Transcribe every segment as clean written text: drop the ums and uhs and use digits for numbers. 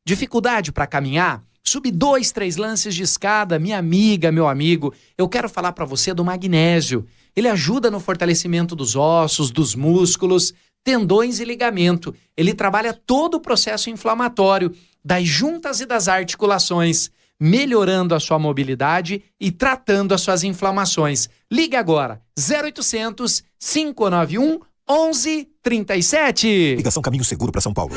Dificuldade para caminhar? Subir 2, 3 lances de escada, minha amiga, meu amigo, eu quero falar para você do magnésio. Ele ajuda no fortalecimento dos ossos, dos músculos, tendões e ligamento. Ele trabalha todo o processo inflamatório das juntas e das articulações, melhorando a sua mobilidade e tratando as suas inflamações. Ligue agora, 0800 591 1137. Ligação Caminho Seguro para São Paulo.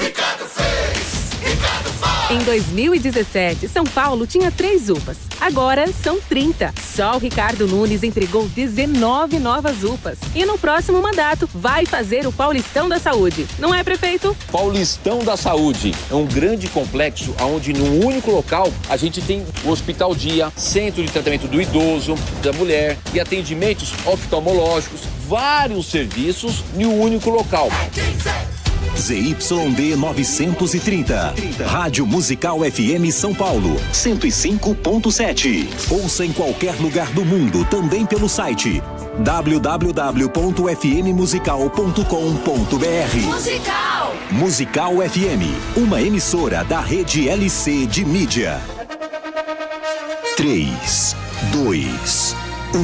Em 2017, São Paulo tinha 3 UPAs. Agora são 30. Só o Ricardo Nunes entregou 19 novas UPAs. E no próximo mandato vai fazer o Paulistão da Saúde. Não é, prefeito? Paulistão da Saúde é um grande complexo onde num único local a gente tem o Hospital Dia, Centro de Tratamento do Idoso, da Mulher e atendimentos oftalmológicos, vários serviços em um único local. ZYD 930, Rádio Musical FM São Paulo, 105.7. Ouça em qualquer lugar do mundo, também pelo site www.fmmusical.com.br. Musical FM, uma emissora da rede LC de mídia. 3, 2, 1.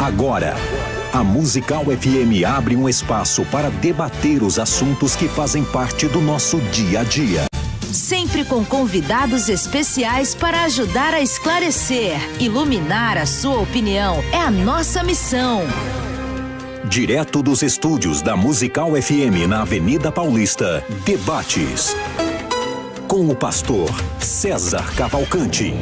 Agora, a Musical FM abre um espaço para debater os assuntos que fazem parte do nosso dia a dia. Sempre com convidados especiais para ajudar a esclarecer, iluminar a sua opinião. É a nossa missão. Direto dos estúdios da Musical FM na Avenida Paulista, debates com o pastor César Cavalcante.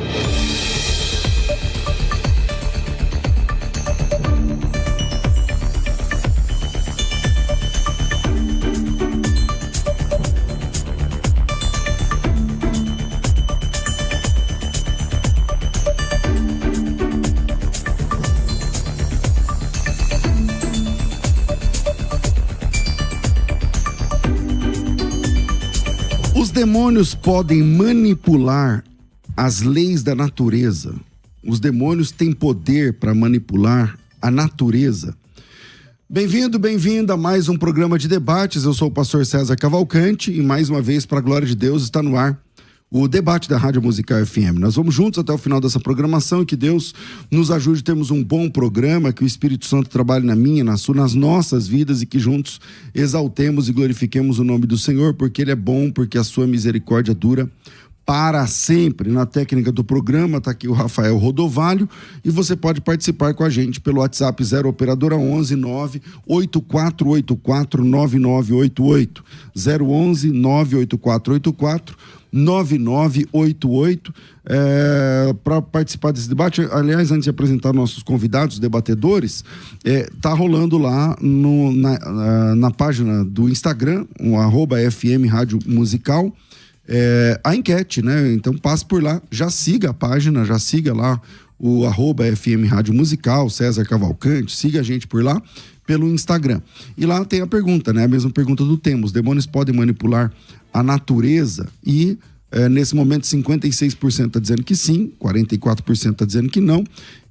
Os demônios podem manipular as leis da natureza. Os demônios têm poder para manipular a natureza. Bem-vindo, bem-vinda a mais um programa de debates. Eu sou o pastor César Cavalcante e mais uma vez, para a glória de Deus, está no ar o debate da Rádio Musical FM. Nós vamos juntos até o final dessa programação e que Deus nos ajude a termos um bom programa, que o Espírito Santo trabalhe na minha, na sua, nas nossas vidas e que juntos exaltemos e glorifiquemos o nome do Senhor, porque Ele é bom, porque a sua misericórdia dura para sempre. Na técnica do programa está aqui o Rafael Rodovalho e você pode participar com a gente pelo WhatsApp 0 operadora 11 98484 9988 011 98484 9988 para participar desse debate. Aliás, antes de apresentar nossos convidados, debatedores, tá rolando lá na página do Instagram, @FM Rádio Musical, a enquete, né? Então passe por lá, já siga a página, já siga lá o @FM Rádio Musical, César Cavalcante, siga a gente por lá pelo Instagram. E lá tem a pergunta, né? A mesma pergunta do tema: os demônios podem manipular a natureza? E nesse momento 56% está dizendo que sim, 44% está dizendo que não.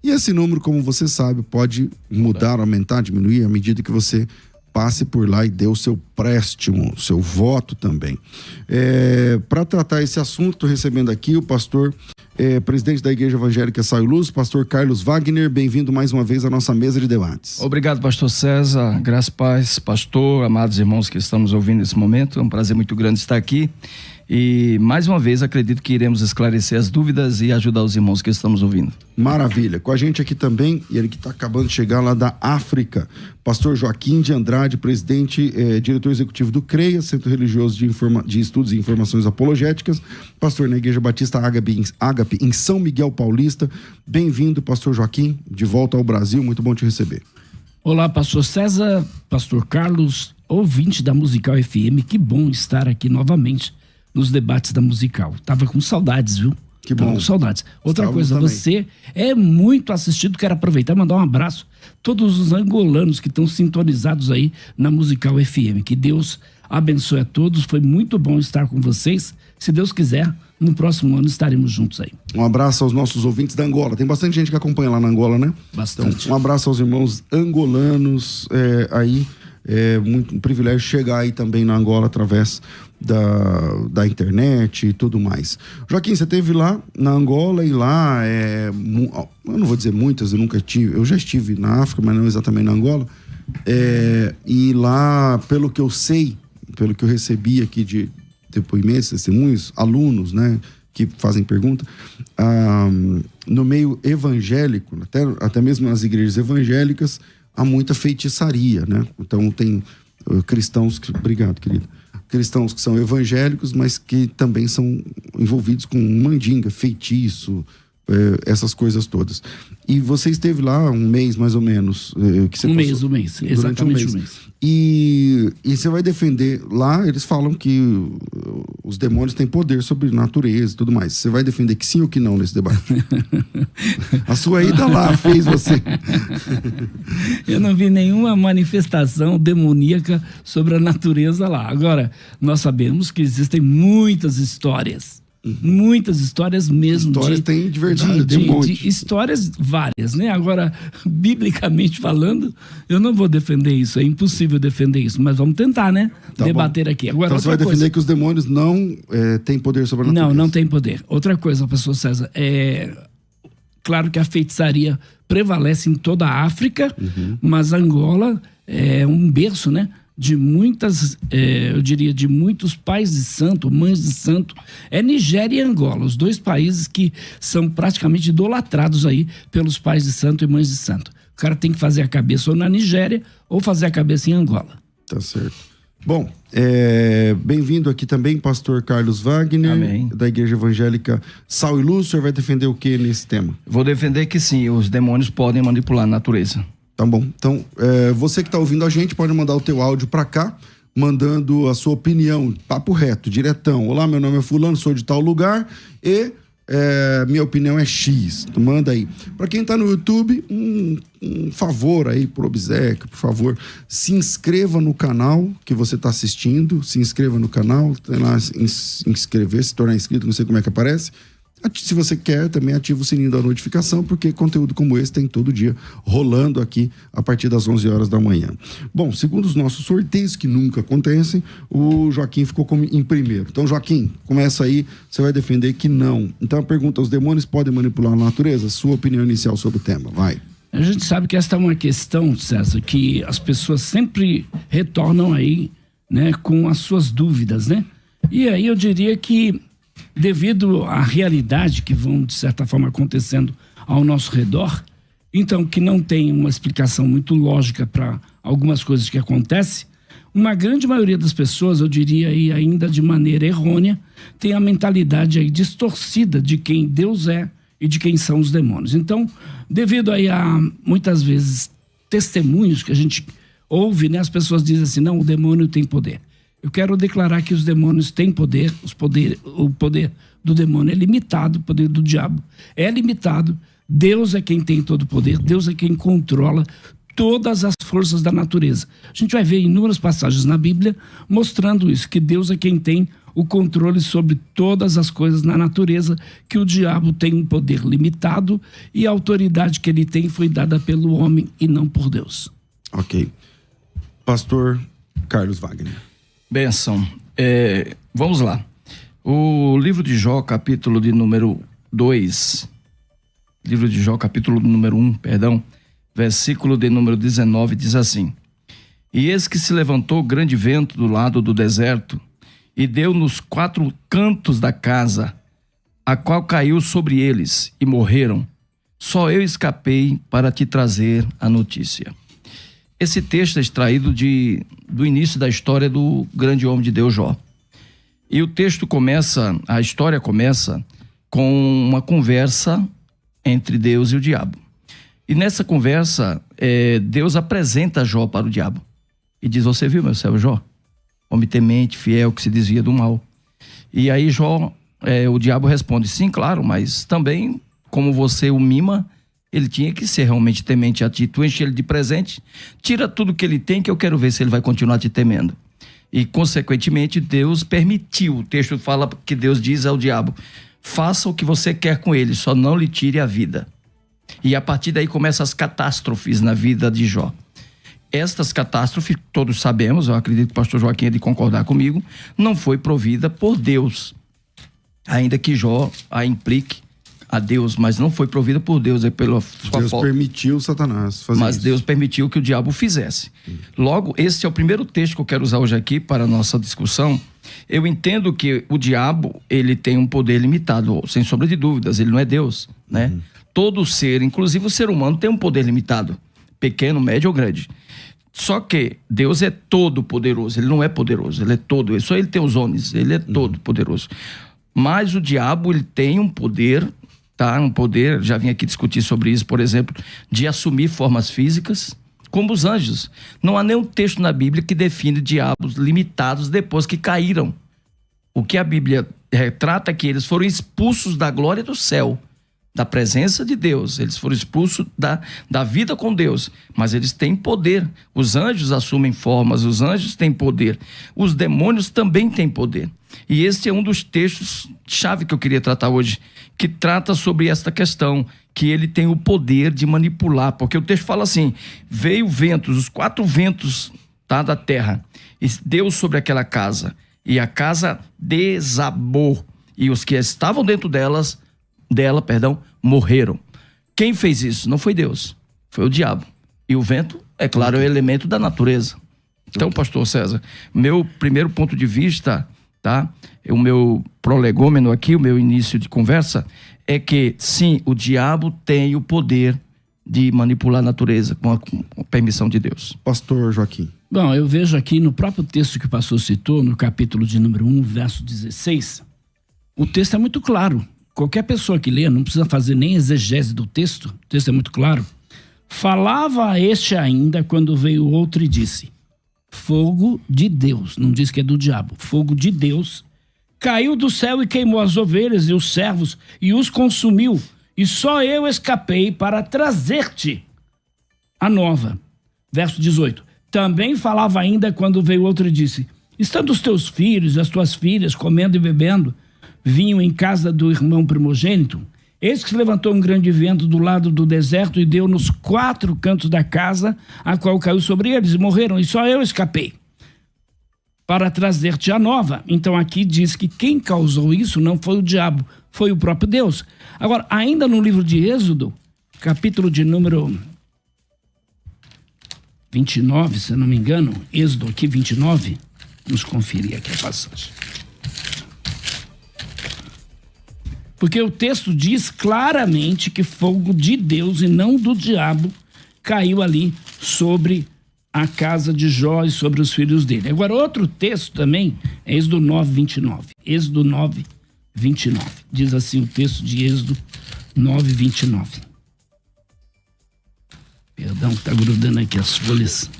E esse número, como você sabe, pode mudar, aumentar, diminuir à medida que você passe por lá e dê o seu préstimo, o seu voto também. Para tratar esse assunto, estou recebendo aqui o pastor, presidente da Igreja Evangélica Sal e Luz, pastor Carlos Wagner. Bem-vindo mais uma vez à nossa mesa de debates. Obrigado, pastor César. Graça e paz, pastor, amados irmãos que estamos ouvindo nesse momento. É um prazer muito grande estar aqui. E, mais uma vez, acredito que iremos esclarecer as dúvidas e ajudar os irmãos que estamos ouvindo. Maravilha. Com a gente aqui também, e ele que está acabando de chegar lá da África, pastor Joaquim de Andrade, presidente, diretor executivo do CREA, Centro Religioso de Estudos e Informações Apologéticas, pastor na Igreja Batista Ágape em São Miguel Paulista. Bem-vindo, pastor Joaquim, de volta ao Brasil, muito bom te receber. Olá, pastor César, pastor Carlos, ouvinte da Musical FM, que bom estar aqui novamente nos debates da Musical. Tava com saudades, viu? Que bom. Tava com saudades. Outra coisa, também. você é muito assistido, quero aproveitar e mandar um abraço a todos os angolanos que estão sintonizados aí na Musical FM. Que Deus abençoe a todos, foi muito bom estar com vocês. Se Deus quiser, no próximo ano estaremos juntos aí. Um abraço aos nossos ouvintes da Angola. Tem bastante gente que acompanha lá na Angola, né? Bastante. Então, um abraço aos irmãos angolanos aí. É muito um privilégio chegar aí também na Angola através da internet e tudo mais. Joaquim, você esteve lá na Angola e lá, eu não vou dizer muitas, eu já estive na África, mas não exatamente na Angola. E lá, pelo que eu sei, pelo que eu recebi aqui de depoimentos, testemunhos, alunos, né, que fazem pergunta, no meio evangélico, até mesmo nas igrejas evangélicas, há muita feitiçaria, né? Então tem cristãos obrigado, querido. Cristãos que são evangélicos, mas que também são envolvidos com mandinga, feitiço, essas coisas todas. E você esteve lá um mês, mais ou menos. Que você um mês, exatamente um mês. E você vai defender, lá eles falam que os demônios têm poder sobre a natureza e tudo mais. Você vai defender que sim ou que não nesse debate? A sua ida lá fez você... Eu não vi nenhuma manifestação demoníaca sobre a natureza lá. Agora, nós sabemos que existem muitas histórias. Muitas histórias mesmo. Histórias tem de verdade, tem um monte. De histórias várias, né? Agora, biblicamente falando, eu não vou defender isso, é impossível defender isso, mas vamos tentar, né? Debater aqui. Agora, então você vai defender que os demônios não têm poder sobre a natureza? Não tem poder. Outra coisa, pastor César, claro que a feitiçaria prevalece em toda a África, mas Angola é um berço, né? De muitas, eu diria, de muitos pais de santo, mães de santo. É Nigéria e Angola, os dois países que são praticamente idolatrados aí pelos pais de santo e mães de santo. O cara tem que fazer a cabeça ou na Nigéria ou fazer a cabeça em Angola. Tá certo. Bom, bem-vindo aqui também, pastor Carlos Wagner. Amém. Da Igreja Evangélica Sal e Luz. O senhor vai defender o que nesse tema? Vou defender que sim, os demônios podem manipular a natureza. Tá bom. Então, você que está ouvindo a gente pode mandar o teu áudio para cá, mandando a sua opinião, papo reto, diretão. Olá, meu nome é fulano, sou de tal lugar e minha opinião é X. Manda aí. Para quem está no YouTube, um favor aí, por obséquio, por favor, se inscreva no canal que você está assistindo, se inscreva no canal, tem lá inscrever, se tornar inscrito, não sei como é que aparece. Se você quer, também ativa o sininho da notificação, porque conteúdo como esse tem todo dia rolando aqui a partir das 11 horas da manhã. Bom, segundo os nossos sorteios, que nunca acontecem, o Joaquim ficou em primeiro. Então, Joaquim, começa aí, você vai defender que não. Então, a pergunta, os demônios podem manipular a natureza? Sua opinião inicial sobre o tema, vai. A gente sabe que esta é uma questão, César, que as pessoas sempre retornam aí, né, com as suas dúvidas, né? E aí eu diria que devido à realidade que vão, de certa forma, acontecendo ao nosso redor, então, que não tem uma explicação muito lógica para algumas coisas que acontecem, uma grande maioria das pessoas, eu diria aí ainda de maneira errônea, tem a mentalidade aí distorcida de quem Deus é e de quem são os demônios. Então, devido aí a, muitas vezes, testemunhos que a gente ouve, né, as pessoas dizem assim, não, o demônio tem poder. Eu quero declarar que os demônios têm poder, o poder do demônio é limitado, o poder do diabo é limitado. Deus é quem tem todo o poder, Deus é quem controla todas as forças da natureza. A gente vai ver inúmeras passagens na Bíblia mostrando isso, que Deus é quem tem o controle sobre todas as coisas na natureza, que o diabo tem um poder limitado e a autoridade que ele tem foi dada pelo homem e não por Deus. Ok. Pastor Carlos Wagner. Benção. Vamos lá. O livro de Jó, capítulo de número 2, livro de Jó, capítulo de número 1, versículo de número 19, diz assim: E eis que se levantou grande vento do lado do deserto, e deu nos 4 cantos da casa, a qual caiu sobre eles, e morreram. Só eu escapei para te trazer a notícia. Esse texto é extraído do início da história do grande homem de Deus, Jó. E o texto a história começa com uma conversa entre Deus e o diabo. E nessa conversa, Deus apresenta Jó para o diabo. E diz, você viu, meu servo Jó? Homem temente, fiel, que se desvia do mal. E aí Jó, o diabo responde, sim, claro, mas também, como você o mima, ele tinha que ser realmente temente a ti. Tu enche ele de presente, tira tudo que ele tem, que eu quero ver se ele vai continuar te temendo. E, consequentemente, Deus permitiu. O texto fala que Deus diz ao diabo, faça o que você quer com ele, só não lhe tire a vida. E a partir daí começam as catástrofes na vida de Jó. estas catástrofes, todos sabemos, eu acredito que o pastor Joaquim é de concordar comigo, não foi provida por Deus. Ainda que Jó a implique a Deus, mas não foi provida por Deus, é pela sua Deus falta. permitiu Satanás fazer Mas isso. Deus permitiu que o diabo fizesse. Logo, esse é o primeiro texto que eu quero usar hoje aqui para a nossa discussão. Eu entendo que o diabo, ele tem um poder limitado, sem sombra de dúvidas, ele não é Deus, né? Todo ser, inclusive o ser humano, tem um poder limitado, pequeno, médio ou grande. Só que Deus é todo poderoso, ele não é poderoso, ele é todo, só ele tem os homens, ele é todo poderoso. Mas o diabo, ele tem um poder, tá? Um poder, já vim aqui discutir sobre isso, por exemplo, de assumir formas físicas, como os anjos. Não há nenhum texto na Bíblia que define diabos limitados depois que caíram. O que a Bíblia retrata é que eles foram expulsos da glória do céu, da presença de Deus. Eles foram expulsos da vida com Deus, mas eles têm poder. Os anjos assumem formas, os anjos têm poder. Os demônios também têm poder. E este é um dos textos-chave que eu queria tratar hoje, que trata sobre esta questão, que ele tem o poder de manipular, porque o texto fala assim, veio ventos, os 4 ventos, tá, da terra, e deu sobre aquela casa, e a casa desabou, e os que estavam dentro dela, morreram. Quem fez isso? Não foi Deus, foi o diabo. E o vento, é claro, é o elemento da natureza. Então, pastor César, meu primeiro ponto de vista, tá? O meu prolegômeno aqui, o meu início de conversa, é que, sim, o diabo tem o poder de manipular a natureza com a permissão de Deus. Pastor Joaquim. Bom, eu vejo aqui no próprio texto que o pastor citou, no capítulo de número 1, verso 16, o texto é muito claro. Qualquer pessoa que lê, não precisa fazer nem exegese do texto, o texto é muito claro. Falava a este ainda quando veio outro e disse, fogo de Deus, não diz que é do diabo, fogo de Deus, caiu do céu e queimou as ovelhas e os servos e os consumiu, e só eu escapei para trazer-te a nova. Verso 18. Também falava ainda quando veio outro e disse, estando os teus filhos e as tuas filhas comendo e bebendo vinho em casa do irmão primogênito, eis que se levantou um grande vento do lado do deserto e deu nos 4 cantos da casa, a qual caiu sobre eles e morreram, e só eu escapei para trazer-te a nova. Então aqui diz que quem causou isso não foi o diabo, foi o próprio Deus. Agora, ainda no livro de Êxodo, capítulo de número 29, se eu não me engano, Êxodo aqui 29, vamos conferir aqui a passagem. Porque o texto diz claramente que fogo de Deus e não do diabo caiu ali sobre a casa de Jó e sobre os filhos dele. Agora, outro texto também é Êxodo 9, 29. Êxodo 9, 29. Diz assim o texto de Êxodo 9, 29. Perdão, está grudando aqui as folhas.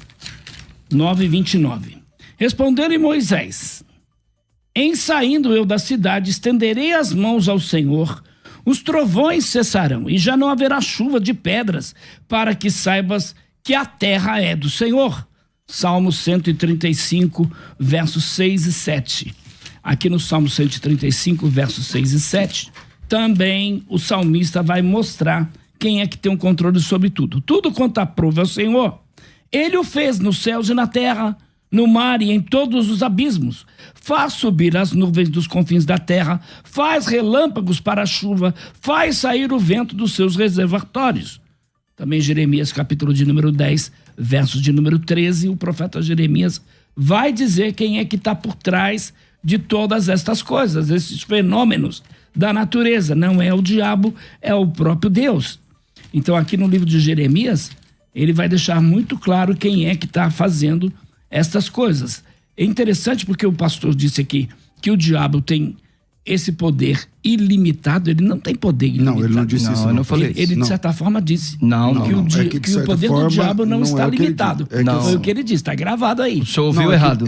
9, 29. Respondeu-lhe Moisés, em saindo eu da cidade, estenderei as mãos ao Senhor, os trovões cessarão, e já não haverá chuva de pedras, para que saibas que a terra é do Senhor. Salmo 135, versos 6 e 7. Aqui no Salmo 135, versos 6 e 7, também o salmista vai mostrar quem é que tem o controle sobre tudo. Tudo quanto aprove ao Senhor, ele o fez nos céus e na terra, no mar e em todos os abismos. Faz subir as nuvens dos confins da terra, faz relâmpagos para a chuva, faz sair o vento dos seus reservatórios. Também Jeremias, capítulo de número 10, versos de número 13, o profeta Jeremias vai dizer quem é que está por trás de todas estas coisas, esses fenômenos da natureza. Não é o diabo, é o próprio Deus. Então aqui no livro de Jeremias, ele vai deixar muito claro quem é que está fazendo estas coisas. É interessante porque o pastor disse aqui que o diabo tem esse poder ilimitado. Ele não tem poder ilimitado. Não, ele não disse isso. Eu não falei isso. Ele de certa forma disse que o poder do diabo não está limitado. Foi o que ele disse, está gravado aí. O senhor ouviu errado.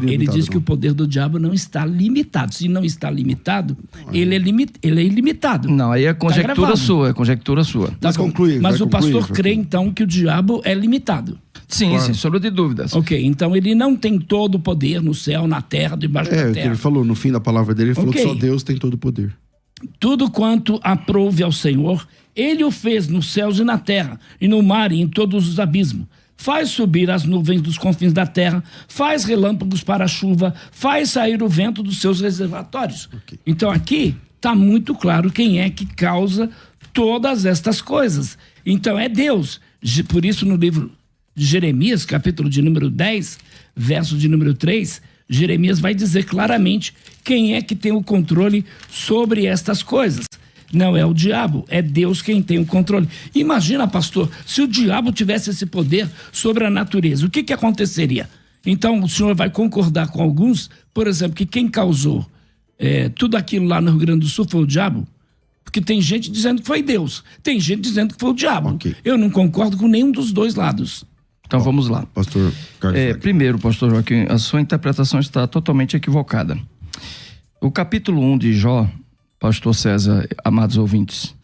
Ele disse que o poder do diabo não está limitado. Se não está limitado, ele é ilimitado. Não, aí é conjectura sua, é conjectura sua. Tá, mas o pastor crê então que o diabo é limitado. Sim, claro. Sem sombra de dúvidas. Ok, então ele não tem todo o poder no céu, na terra, debaixo da terra. É, que ele falou no fim da palavra dele, ele falou que só Deus tem todo o poder. Tudo quanto aprouve ao Senhor, ele o fez nos céus e na terra, e no mar e em todos os abismos. faz subir as nuvens dos confins da terra, faz relâmpagos para a chuva, faz sair o vento dos seus reservatórios. Okay. Então aqui está muito claro quem é que causa todas estas coisas. Então é Deus. Por isso no livro de Jeremias, capítulo de número 10, verso de número 3, Jeremias vai dizer claramente quem é que tem o controle sobre estas coisas. Não é o diabo, é Deus quem tem o controle. Imagina, pastor, se o diabo tivesse esse poder sobre a natureza, o que aconteceria? Então o senhor vai concordar com alguns, por exemplo, que quem causou tudo aquilo lá no Rio Grande do Sul foi o diabo? Porque tem gente dizendo que foi Deus, tem gente dizendo que foi o diabo. Okay. Eu não concordo com nenhum dos dois lados. Então vamos lá. Pastor Carlos. Primeiro, pastor Joaquim, a sua interpretação está totalmente equivocada. O capítulo 1 de Jó, pastor César, amados ouvintes,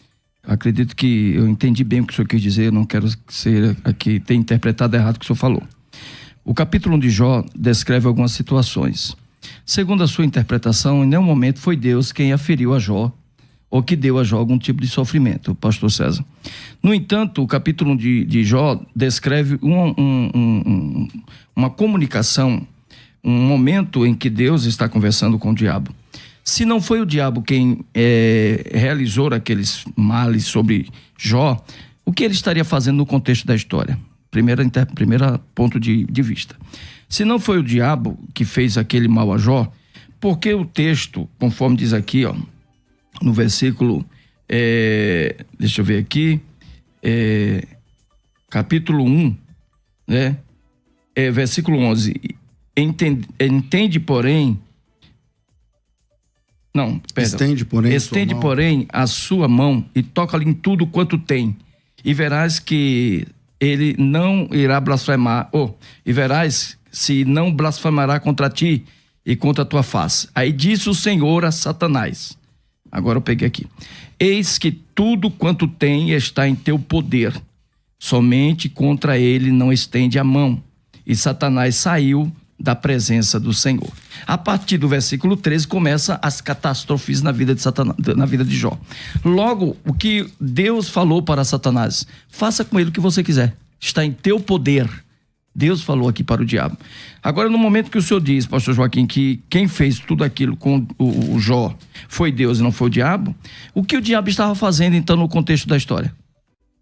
acredito que eu entendi bem o que o senhor quis dizer, eu não quero ser aqui, ter interpretado errado o que o senhor falou. O capítulo 1 de Jó descreve algumas situações. Segundo a sua interpretação, em nenhum momento foi Deus quem aferiu a Jó ou que deu a Jó algum tipo de sofrimento, pastor César. No entanto, o capítulo 1 de Jó descreve uma comunicação, um momento em que Deus está conversando com o diabo. Se não foi o diabo quem realizou aqueles males sobre Jó, o que ele estaria fazendo no contexto da história? Primeiro ponto de vista. Se não foi o diabo que fez aquele mal a Jó, porque o texto, conforme diz aqui, ó, no versículo, deixa eu ver aqui, capítulo 1, né? Versículo 11. Estende, porém, a sua mão e toca-lhe em tudo quanto tem, e verás que ele não irá blasfemar, e verás se não blasfemará contra ti e contra a tua face. Aí disse o Senhor a Satanás, agora eu peguei aqui, eis que tudo quanto tem está em teu poder, somente contra ele não estende a mão. E Satanás saiu da presença do Senhor. A partir do versículo 13 começa as catástrofes na vida de Satanás, na vida de Jó. Logo, o que Deus falou para Satanás, faça com ele o que você quiser, está em teu poder. Deus falou aqui para o diabo. Agora, no momento que o senhor diz, pastor Joaquim, que quem fez tudo aquilo com o Jó foi Deus e não foi o diabo, o que o diabo estava fazendo então no contexto da história?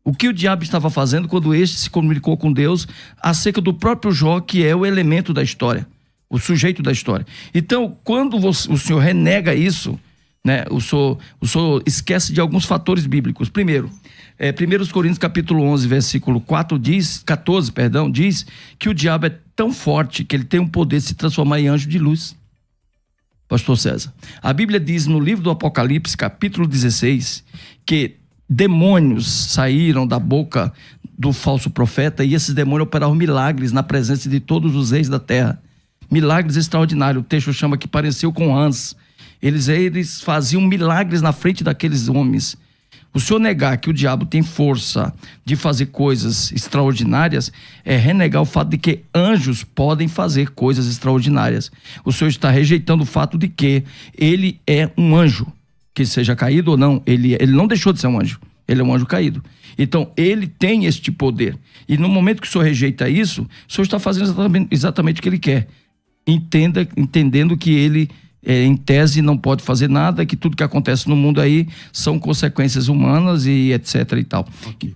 O que o diabo estava fazendo quando este se comunicou com Deus acerca do próprio Jó, que é o elemento da história, o sujeito da história. Então, quando o senhor renega isso, né, o senhor esquece de alguns fatores bíblicos. Primeiro, 1 Coríntios capítulo 11, versículo 14, diz que o diabo é tão forte que ele tem o poder de se transformar em anjo de luz. Pastor César, a Bíblia diz no livro do Apocalipse, capítulo 16, que demônios saíram da boca do falso profeta e esses demônios operaram milagres na presença de todos os reis da terra. Milagres extraordinários. O texto chama que pareceu com rãs. Eles faziam milagres na frente daqueles homens. O senhor negar que o diabo tem força de fazer coisas extraordinárias é renegar o fato de que anjos podem fazer coisas extraordinárias. O senhor está rejeitando o fato de que ele é um anjo. Que seja caído ou não, ele não deixou de ser um anjo, ele é um anjo caído. Então, ele tem este poder. E no momento que o senhor rejeita isso, o senhor está fazendo exatamente o que ele quer. Entendendo que ele, em tese, não pode fazer nada, que tudo que acontece no mundo aí são consequências humanas e etc e tal. Ok.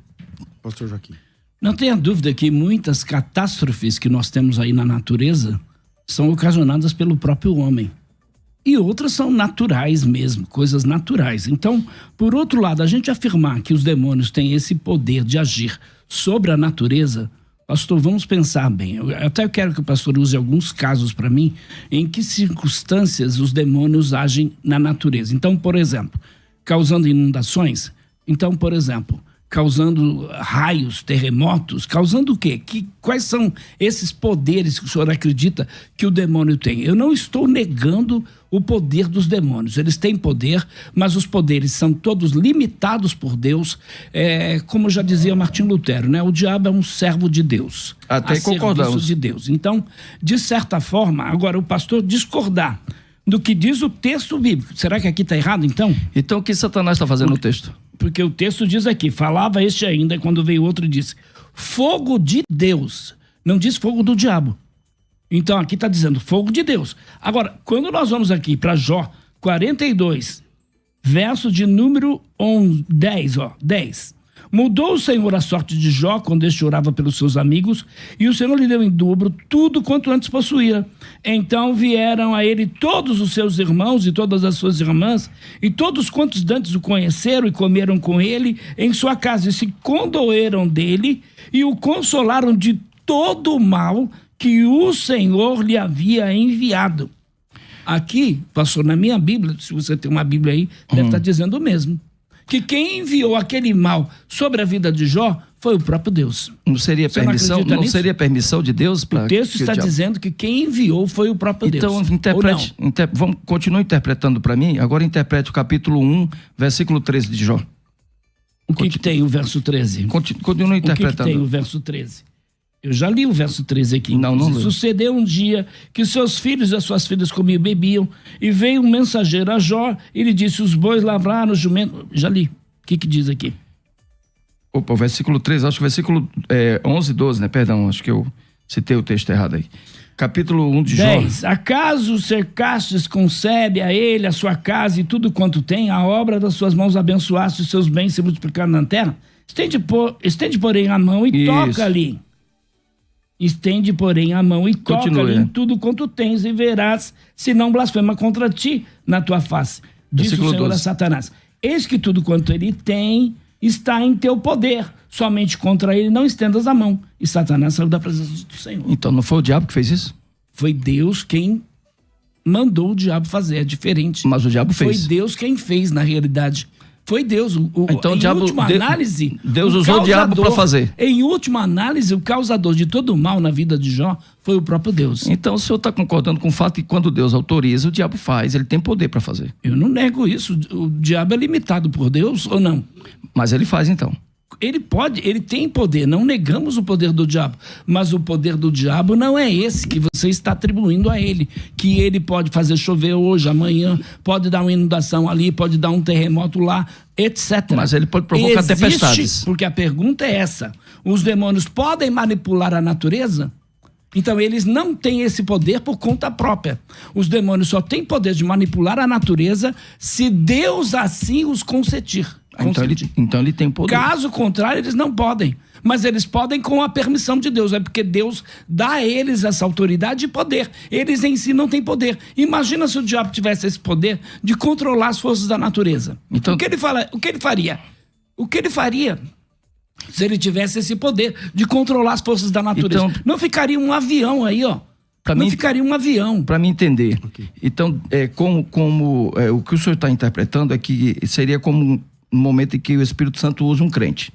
Pastor Joaquim. Não tenha dúvida que muitas catástrofes que nós temos aí na natureza são ocasionadas pelo próprio homem. E outras são naturais mesmo, coisas naturais. Então, por outro lado, a gente afirmar que os demônios têm esse poder de agir sobre a natureza, pastor, vamos pensar bem. Eu até quero que o pastor use alguns casos para mim em que circunstâncias os demônios agem na natureza. Então, por exemplo, causando inundações. Então, por exemplo, causando raios, terremotos, causando o quê? Quais são esses poderes que o senhor acredita que o demônio tem? Eu não estou negando o poder dos demônios. Eles têm poder, mas os poderes são todos limitados por Deus. Como já dizia Martim Lutero, né? O diabo é um servo de Deus. Até concordamos. De Deus. Então, de certa forma, agora o pastor discordar do que diz o texto bíblico. Será que aqui está errado, então? Então, o que Satanás está fazendo no texto? Porque o texto diz aqui, falava este ainda, quando veio outro e disse, fogo de Deus. Não diz fogo do diabo. Então aqui está dizendo fogo de Deus. Agora, quando nós vamos aqui para Jó 42, verso de número 10. Mudou o Senhor a sorte de Jó quando este orava pelos seus amigos, e o Senhor lhe deu em dobro tudo quanto antes possuía. Então vieram a ele todos os seus irmãos e todas as suas irmãs, e todos quantos dantes o conheceram e comeram com ele em sua casa, e se condoeram dele e o consolaram de todo o mal que o Senhor lhe havia enviado. Aqui, pastor, na minha Bíblia, se você tem uma Bíblia aí, deve estar dizendo o mesmo. Que quem enviou aquele mal sobre a vida de Jó foi o próprio Deus. Não seria permissão? Não seria permissão de Deus? O texto está dizendo que quem enviou foi o próprio Deus. Então, interprete. Continue interpretando para mim. Agora interprete o capítulo 1, versículo 13 de Jó. O que tem o verso 13? Continue interpretando. O que tem o verso 13? Eu já li o verso 13 aqui. Não. Sucedeu um dia que seus filhos e as suas filhas comiam e bebiam, e veio um mensageiro a Jó, e lhe disse: os bois lavraram, os jumentos... Já li. O que diz aqui? Opa, o versículo 13, acho que o versículo 11 e 12, né? Perdão, acho que eu citei o texto errado aí. Capítulo 1 de Jó. 10. Acaso cercastes concebe a ele, a sua casa e tudo quanto tem, a obra das suas mãos abençoaste, os seus bens se multiplicaram na terra? Estende, porém, a mão e toca-lhe. Estende, porém, a mão e toca-lhe em tudo quanto tens, e verás se não blasfema contra ti na tua face. Disse o Senhor a Satanás: eis que tudo quanto ele tem está em teu poder, somente contra ele não estendas a mão. E Satanás saiu da presença do Senhor. Então não foi o diabo que fez isso? Foi Deus quem mandou o diabo fazer, é diferente. Mas o diabo fez. Foi Deus quem fez, na realidade. Foi Deus. Então, em última análise, Deus usou o diabo para fazer. Em última análise, o causador de todo o mal na vida de Jó foi o próprio Deus. Então o senhor está concordando com o fato que quando Deus autoriza, o diabo faz, ele tem poder para fazer. Eu não nego isso. O diabo é limitado por Deus ou não? Mas ele faz então. Ele tem poder, não negamos o poder do diabo, mas o poder do diabo não é esse que você está atribuindo a ele, que ele pode fazer chover hoje, amanhã, pode dar uma inundação ali, pode dar um terremoto lá, etc. Mas ele pode provocar tempestades. Porque a pergunta é essa: os demônios podem manipular a natureza? Então eles não têm esse poder por conta própria. Os demônios só têm poder de manipular a natureza se Deus assim os consentir. Então ele tem poder. Caso contrário, eles não podem. Mas eles podem com a permissão de Deus. É porque Deus dá a eles essa autoridade e poder. Eles em si não têm poder. Imagina se o diabo tivesse esse poder de controlar as forças da natureza. Então, o que ele faria? O que ele faria se ele tivesse esse poder de controlar as forças da natureza? Então, não ficaria um avião aí, ó. Ficaria um avião. Para me entender. Okay. Então, o que o senhor está interpretando é que seria como no momento em que o Espírito Santo usa um crente,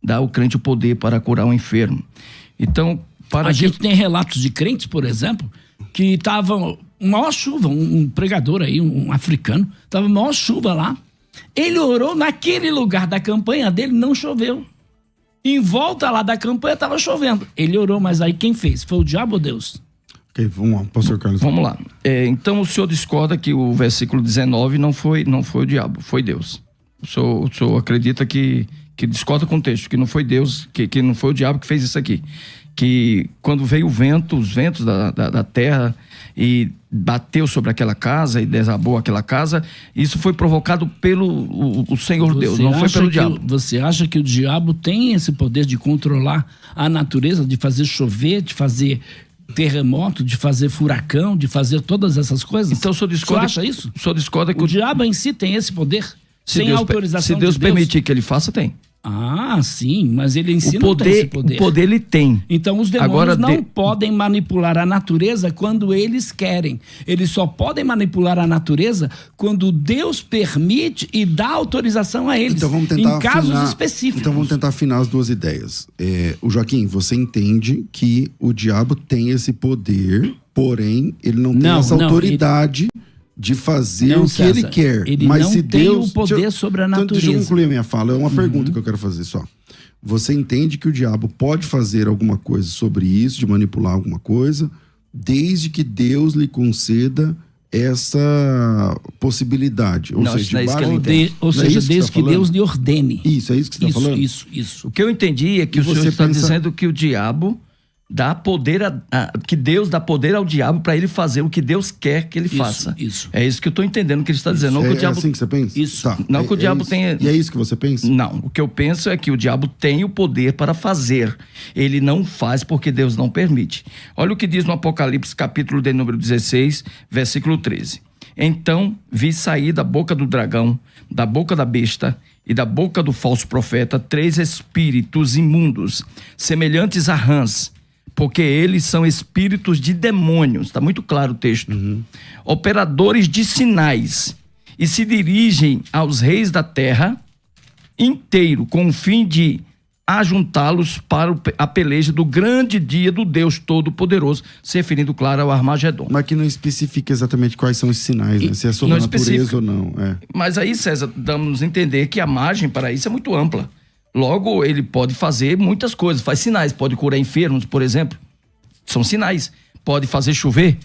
dá ao crente o poder para curar um enfermo. Então, a gente tem relatos de crentes, por exemplo, que estavam maior chuva, um pregador aí, um africano, estava maior chuva lá. Ele orou naquele lugar da campanha dele, não choveu. Em volta lá da campanha estava chovendo. Ele orou, mas aí quem fez? Foi o diabo ou Deus? Ok, vamos lá, pastor Carlos. Vamos lá. Então o senhor discorda que o versículo 19 não foi o diabo, foi Deus. O senhor acredita que discorda com o texto, que não foi Deus, que não foi o diabo que fez isso aqui. Que quando veio os ventos da terra e bateu sobre aquela casa e desabou aquela casa, isso foi provocado pelo o Senhor Deus, não foi pelo diabo. Você acha que o diabo tem esse poder de controlar a natureza, de fazer chover, de fazer terremoto, de fazer furacão, de fazer todas essas coisas? Então o senhor discorda, você acha isso? O senhor discorda que o diabo em si tem esse poder? Sem autorização de Deus. Se Deus permitir que ele faça, tem. Ah, sim, mas ele em si não tem esse poder. O poder ele tem. Então os demônios não podem manipular a natureza quando eles querem. Eles só podem manipular a natureza quando Deus permite e dá autorização a eles. Então vamos tentar em casos específicos. Então vamos tentar afinar as duas ideias. O Joaquim, você entende que o diabo tem esse poder, porém ele não tem essa autoridade de fazer o que ele quer. Ele mas não se tem Deus, o poder sobre a natureza. Deixa eu concluir a minha fala. É uma pergunta que eu quero fazer só. Você entende que o diabo pode fazer alguma coisa sobre isso, de manipular alguma coisa, desde que Deus lhe conceda essa possibilidade. Ou Não, seja, isso não é isso que debaixo- eu entendo. Ou Não é seja, isso desde que tá Deus falando? lhe ordene. Isso, é isso que você está falando? Isso. O que eu entendi é que E o senhor você está pensa- dizendo que o diabo dá poder que Deus dá poder ao diabo para ele fazer o que Deus quer que ele faça. isso. É isso que eu estou entendendo que ele está dizendo. Não que o É diabo... assim que você pensa? Isso. Tá. Não que o diabo isso. tenha- E é isso que você pensa? Não, o que eu penso é que o diabo tem o poder para fazer. Ele não faz porque Deus não permite. Olha o que diz no Apocalipse, capítulo de número 16, versículo 13. Então vi sair da boca do dragão, da boca da besta e da boca do falso profeta 3 espíritos imundos, semelhantes a rãs, porque eles são espíritos de demônios. Está muito claro o texto. Operadores de sinais, e se dirigem aos reis da terra inteiro, com o fim de ajuntá-los para a peleja do grande dia do Deus Todo-Poderoso, se referindo, claro, ao Armagedon. Mas que não especifica exatamente quais são os sinais, né? Se é sobre a natureza ou não. Mas aí, César, damos a entender que a margem para isso é muito ampla. Logo, ele pode fazer muitas coisas, faz sinais, pode curar enfermos, por exemplo. São sinais. Pode fazer chover,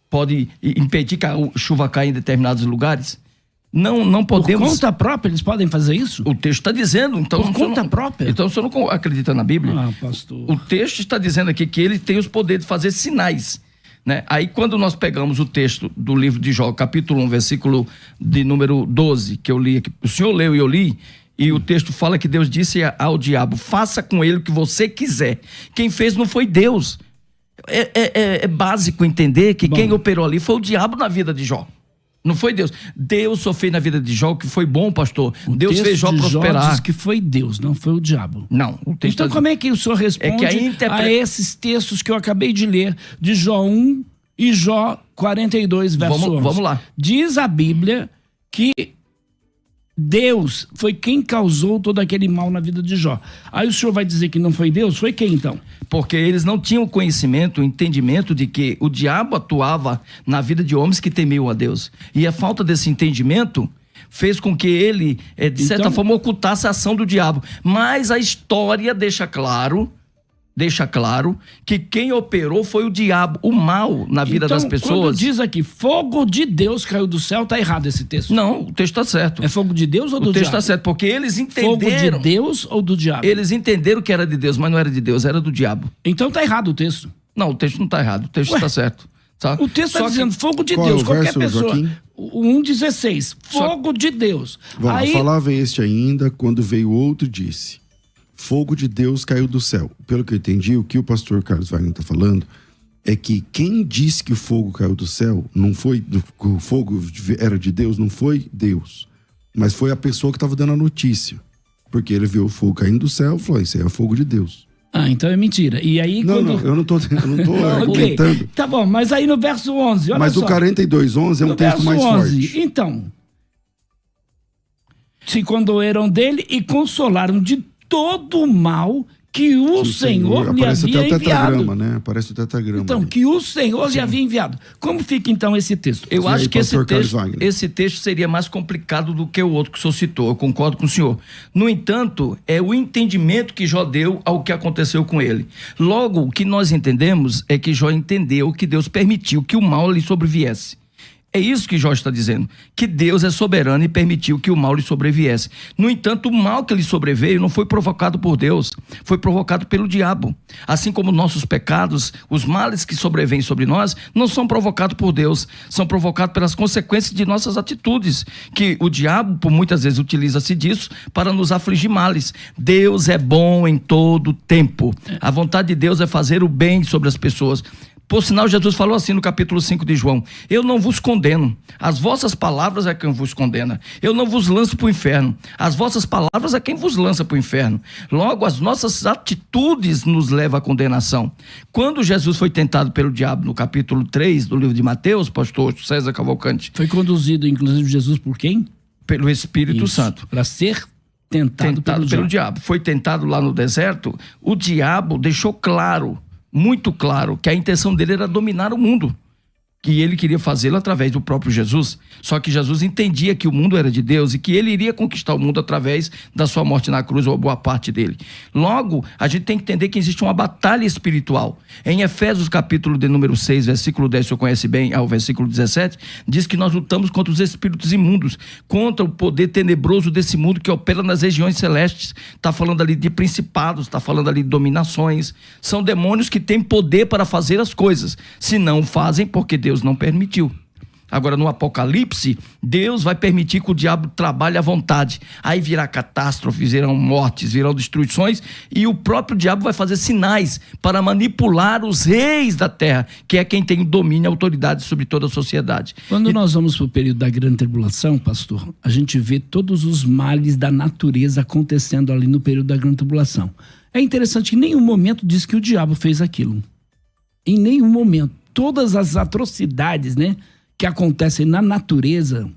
pode impedir que a chuva caia em determinados lugares. Não Por podemos... conta própria eles podem fazer isso? O texto está dizendo, então... Por conta própria? Então o senhor não acredita na Bíblia? Ah, pastor. O texto está dizendo aqui que ele tem os poderes de fazer sinais, né? Aí quando nós pegamos o texto do livro de Jó, capítulo 1, versículo de número 12, que eu li aqui, o senhor leu e eu li, e o texto fala que Deus disse ao diabo, faça com ele o que você quiser. Quem fez não foi Deus. É básico entender que quem operou ali foi o diabo na vida de Jó. Não foi Deus. Deus só fez na vida de Jó o que foi bom, pastor. Deus fez Jó prosperar. Jó diz que foi Deus, não foi o diabo. Não, o texto Então como é que o senhor responde a esses textos que eu acabei de ler, de Jó 1 e Jó 42, verso 11? Vamos lá. Diz a Bíblia que Deus foi quem causou todo aquele mal na vida de Jó. Aí o senhor vai dizer que não foi Deus? Foi quem então? Porque eles não tinham conhecimento, entendimento de que o diabo atuava na vida de homens que temiam a Deus. E a falta desse entendimento fez com que ele, de certa forma, ocultasse a ação do diabo. Mas a história deixa claro que quem operou foi o diabo, o mal na vida das pessoas. Quando diz aqui, fogo de Deus caiu do céu, tá errado esse texto. Não, o texto está certo. É fogo de Deus ou do diabo? O texto está certo, porque eles entenderam... Fogo de Deus ou do diabo? Eles entenderam que era de Deus, mas não era de Deus, era do diabo. Então tá errado o texto. Não, o texto não está errado, o texto está certo. Tá? O texto está dizendo fogo de Qual Deus, é o qualquer verso, pessoa. Joaquim? O 1,16, fogo de Deus. Vamos lá, falava este ainda, quando veio outro e disse, fogo de Deus caiu do céu. Pelo que eu entendi, o que o pastor Carlos Wagner está falando é que quem disse que o fogo caiu do céu, não foi, que o fogo era de Deus, não foi Deus, mas foi a pessoa que estava dando a notícia. Porque ele viu o fogo caindo do céu e falou, isso aí é fogo de Deus. Ah, então é mentira. E aí Não, quando... eu não tô argumentando. Okay. Tá bom, mas aí no verso 11, olha mas só. o 42:11 é um texto mais forte. Então, se condoeram dele e consolaram de todo o mal que o Senhor lhe aparece havia até o enviado. tetragrama, né? Aparece o tetragrama. Então, ali. que o Senhor lhe havia enviado. Como fica então esse texto? Eu E acho aí, que pastor Carlos Wagner? esse texto seria mais complicado do que o outro que o senhor citou. Eu concordo com o senhor. No entanto, é o entendimento que Jó deu ao que aconteceu com ele. Logo, o que nós entendemos é que Jó entendeu que Deus permitiu que o mal lhe sobreviesse. É isso que Jó está dizendo, que Deus é soberano e permitiu que o mal lhe sobreviesse. No entanto, o mal que lhe sobreveio não foi provocado por Deus, foi provocado pelo diabo. Assim como nossos pecados, os males que sobrevêm sobre nós, não são provocados por Deus, são provocados pelas consequências de nossas atitudes, que o diabo, por muitas vezes, utiliza-se disso para nos afligir males. Deus é bom em todo tempo. A vontade de Deus é fazer o bem sobre as pessoas. Por sinal, Jesus falou assim no capítulo 5 de João, eu não vos condeno, as vossas palavras é quem vos condena, eu não vos lanço para o inferno, as vossas palavras é quem vos lança para o inferno. Logo, as nossas atitudes nos levam à condenação. Quando Jesus foi tentado pelo diabo no capítulo 3 do livro de Mateus, pastor César Cavalcante. Foi conduzido, inclusive, Jesus por quem? Pelo Espírito Santo. Para ser tentado pelo diabo. Foi tentado lá no deserto, o diabo deixou claro, muito claro, que a intenção dele era dominar o mundo. que ele queria fazê-lo através do próprio Jesus. Só que Jesus entendia que o mundo era de Deus e que ele iria conquistar o mundo através da sua morte na cruz, ou boa parte dele. Logo, a gente tem que entender que existe uma batalha espiritual. Em Efésios capítulo de número 6, versículo 10, o senhor conhece bem, ao versículo 17, diz que nós lutamos contra os espíritos imundos, contra o poder tenebroso desse mundo que opera nas regiões celestes. Está falando ali de principados, está falando ali de dominações. São demônios que têm poder para fazer as coisas, se não fazem porque Deus não permitiu. Agora, no Apocalipse, Deus vai permitir que o diabo trabalhe à vontade. Aí virá catástrofes, virão mortes, virão destruições, e o próprio diabo vai fazer sinais para manipular os reis da terra, que é quem tem domínio e autoridade sobre toda a sociedade. Quando nós vamos para o período da grande tribulação, pastor, a gente vê todos os males da natureza acontecendo ali no período da grande tribulação. É interessante que em nenhum momento diz que o diabo fez aquilo. Em nenhum momento. Todas as atrocidades, né, que acontecem na natureza,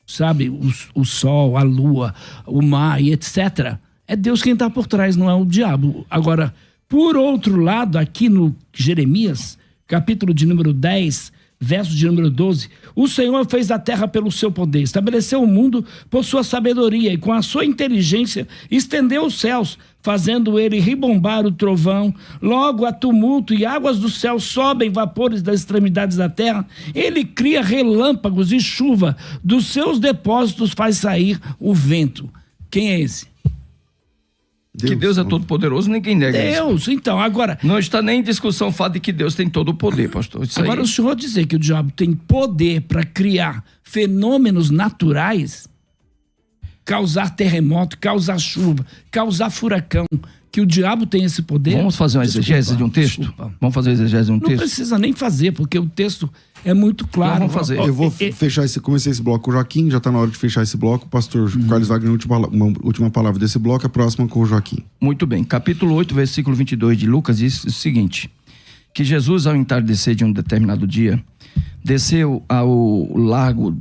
sabe, o sol, a lua, o mar e etc., é Deus quem está por trás, não é o diabo. Agora, por outro lado, aqui no Jeremias, capítulo de número 10, verso de número 12, o Senhor fez a terra pelo seu poder, estabeleceu o mundo por sua sabedoria e com a sua inteligência estendeu os céus, fazendo ele ribombar o trovão. Logo há tumulto e águas do céu sobem vapores das extremidades da terra. Ele cria relâmpagos e chuva, dos seus depósitos faz sair o vento. Quem é esse? Que Deus é todo poderoso, ninguém nega isso. Deus, então, agora... Não está nem em discussão o fato de que Deus tem todo o poder, pastor. Isso agora, aí... o senhor dizer que o diabo tem poder para criar fenômenos naturais, causar terremoto, causar chuva, causar furacão, que o diabo tem esse poder... Vamos fazer uma exegese de um texto? Desculpa. Vamos fazer uma exegese de um texto? Não precisa nem fazer, porque o texto é muito claro. Então, vamos fazer. Eu vou fechar comecei esse bloco com o Joaquim, já está na hora de fechar esse bloco. Pastor Carlos Wagner, uma última palavra desse bloco, a próxima com o Joaquim. Muito bem. Capítulo 8, versículo 22 de Lucas diz o seguinte, que Jesus, ao entardecer de um determinado dia, desceu ao lago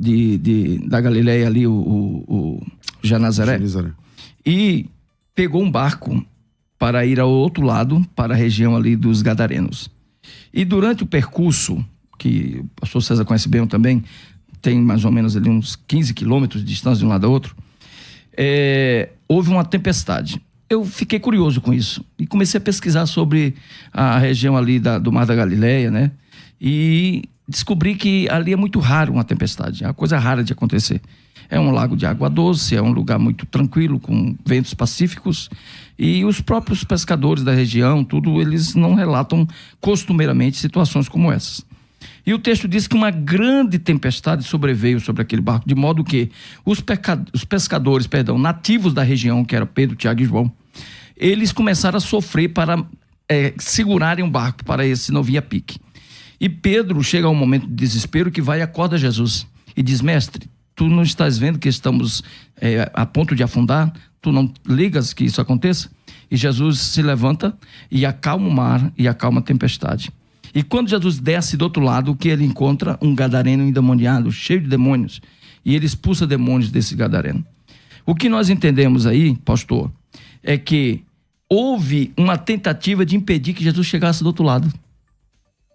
da Galileia ali, o Genezaré, e pegou um barco para ir ao outro lado, para a região ali dos Gadarenos. E durante o percurso, que o pastor César conhece bem também, tem mais ou menos ali uns 15 quilômetros de distância de um lado a outro, houve uma tempestade. Eu fiquei curioso com isso e comecei a pesquisar sobre a região ali do Mar da Galileia, né? E descobri que ali é muito raro uma tempestade, é uma coisa rara de acontecer. É um lago de água doce, é um lugar muito tranquilo, com ventos pacíficos, e os próprios pescadores da região, tudo, eles não relatam costumeiramente situações como essas. E o texto diz que uma grande tempestade sobreveio sobre aquele barco, de modo que os pescadores, nativos da região, que era Pedro, Tiago e João, eles começaram a sofrer para segurarem o barco, para esse não via pique. E Pedro chega a um momento de desespero que vai e acorda Jesus e diz: mestre, tu não estás vendo que estamos a ponto de afundar? Tu não ligas que isso aconteça? E Jesus se levanta e acalma o mar e acalma a tempestade. E quando Jesus desce do outro lado, o que ele encontra? Um gadareno endemoniado, cheio de demônios. E ele expulsa demônios desse gadareno. O que nós entendemos aí, pastor, é que houve uma tentativa de impedir que Jesus chegasse do outro lado.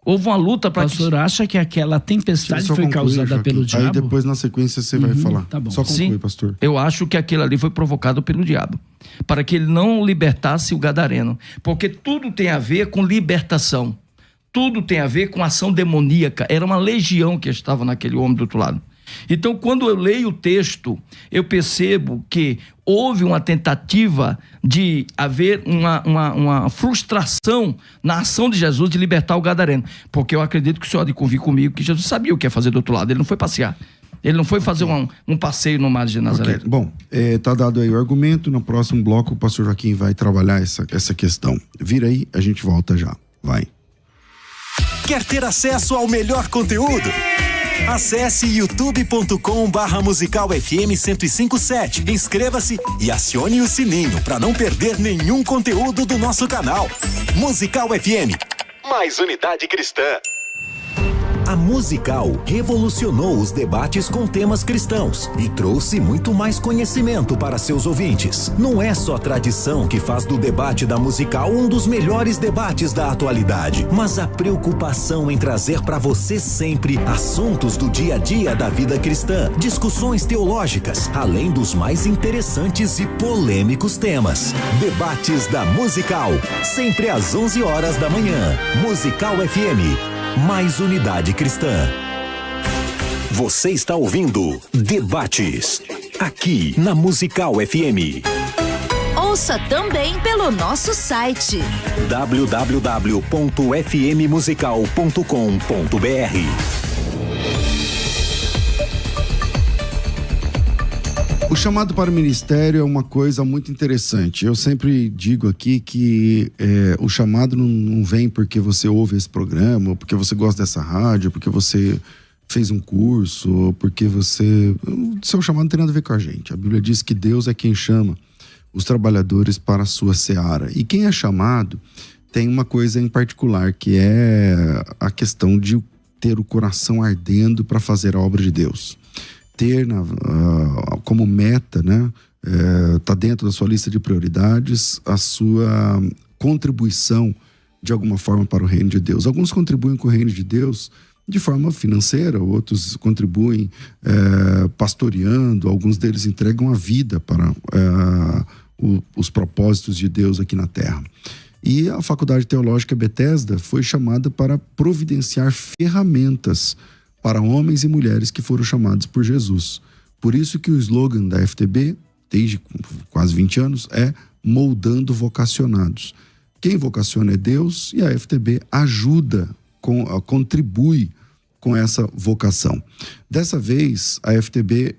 Houve uma luta para... O pastor acha que aquela tempestade foi causada pelo diabo? Aí depois, na sequência, você vai falar. Tá bom. Só conclui, Sim, pastor. Eu acho que aquilo ali foi provocado pelo diabo, para que ele não libertasse o gadareno. Porque tudo tem a ver com libertação. Tudo tem a ver com ação demoníaca. Era uma legião que estava naquele homem do outro lado. Então, quando eu leio o texto, eu percebo que houve uma tentativa de haver uma frustração na ação de Jesus de libertar o gadareno. Porque eu acredito que o senhor há de convir comigo que Jesus sabia o que ia fazer do outro lado. Ele não foi passear. Ele não foi fazer um passeio no mar de Nazaré. Okay. Bom, tá dado aí o argumento. No próximo bloco, o pastor Joaquim vai trabalhar essa questão. Vira aí, a gente volta já. Vai. Quer ter acesso ao melhor conteúdo? Acesse youtube.com/musicalfm 1057. Inscreva-se e acione o sininho para não perder nenhum conteúdo do nosso canal. Musical FM, mais unidade cristã. A Musical revolucionou os debates com temas cristãos e trouxe muito mais conhecimento para seus ouvintes. Não é só tradição que faz do debate da Musical um dos melhores debates da atualidade, mas a preocupação em trazer para você sempre assuntos do dia a dia da vida cristã, discussões teológicas, além dos mais interessantes e polêmicos temas. Debates da Musical, sempre às 11 horas da manhã. Musical FM. Mais unidade cristã. Você está ouvindo Debates, aqui na Musical FM. Ouça também pelo nosso site www.fmmusical.com.br. O chamado para o ministério é uma coisa muito interessante. Eu sempre digo aqui que o chamado não vem porque você ouve esse programa, ou porque você gosta dessa rádio, ou porque você fez um curso, ou porque você... O seu chamado não tem nada a ver com a gente. A Bíblia diz que Deus é quem chama os trabalhadores para a sua seara. E quem é chamado tem uma coisa em particular, que é a questão de ter o coração ardendo para fazer a obra de Deus. Ter como meta, né, tá dentro da sua lista de prioridades, a sua contribuição de alguma forma para o reino de Deus. Alguns contribuem com o reino de Deus de forma financeira, outros contribuem pastoreando, alguns deles entregam a vida para os propósitos de Deus aqui na terra. E a Faculdade Teológica Bethesda foi chamada para providenciar ferramentas para homens e mulheres que foram chamados por Jesus. Por isso que o slogan da FTB, desde quase 20 anos, é moldando vocacionados. Quem vocaciona é Deus e a FTB ajuda, contribui com essa vocação. Dessa vez, a FTB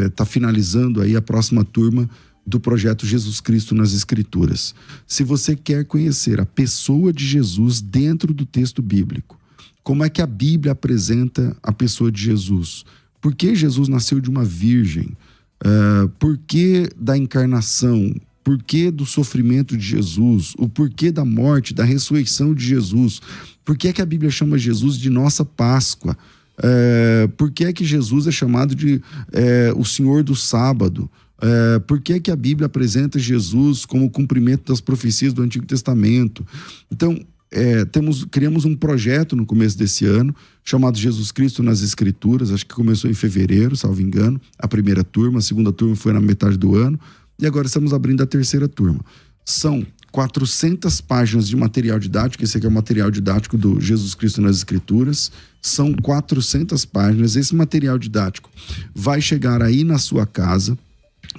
está finalizando aí a próxima turma do projeto Jesus Cristo nas Escrituras. Se você quer conhecer a pessoa de Jesus dentro do texto bíblico, como é que a Bíblia apresenta a pessoa de Jesus? Por que Jesus nasceu de uma virgem? Por que da encarnação? Por que do sofrimento de Jesus? O porquê da morte, da ressurreição de Jesus? Por que é que a Bíblia chama Jesus de nossa Páscoa? Por que é que Jesus é chamado de o Senhor do Sábado? Por que é que a Bíblia apresenta Jesus como o cumprimento das profecias do Antigo Testamento? Então, criamos um projeto no começo desse ano, chamado Jesus Cristo nas Escrituras, acho que começou em fevereiro, salvo engano, a primeira turma, a segunda turma foi na metade do ano, e agora estamos abrindo a terceira turma. São 400 páginas de material didático, esse aqui é o material didático do Jesus Cristo nas Escrituras, são 400 páginas, esse material didático vai chegar aí na sua casa,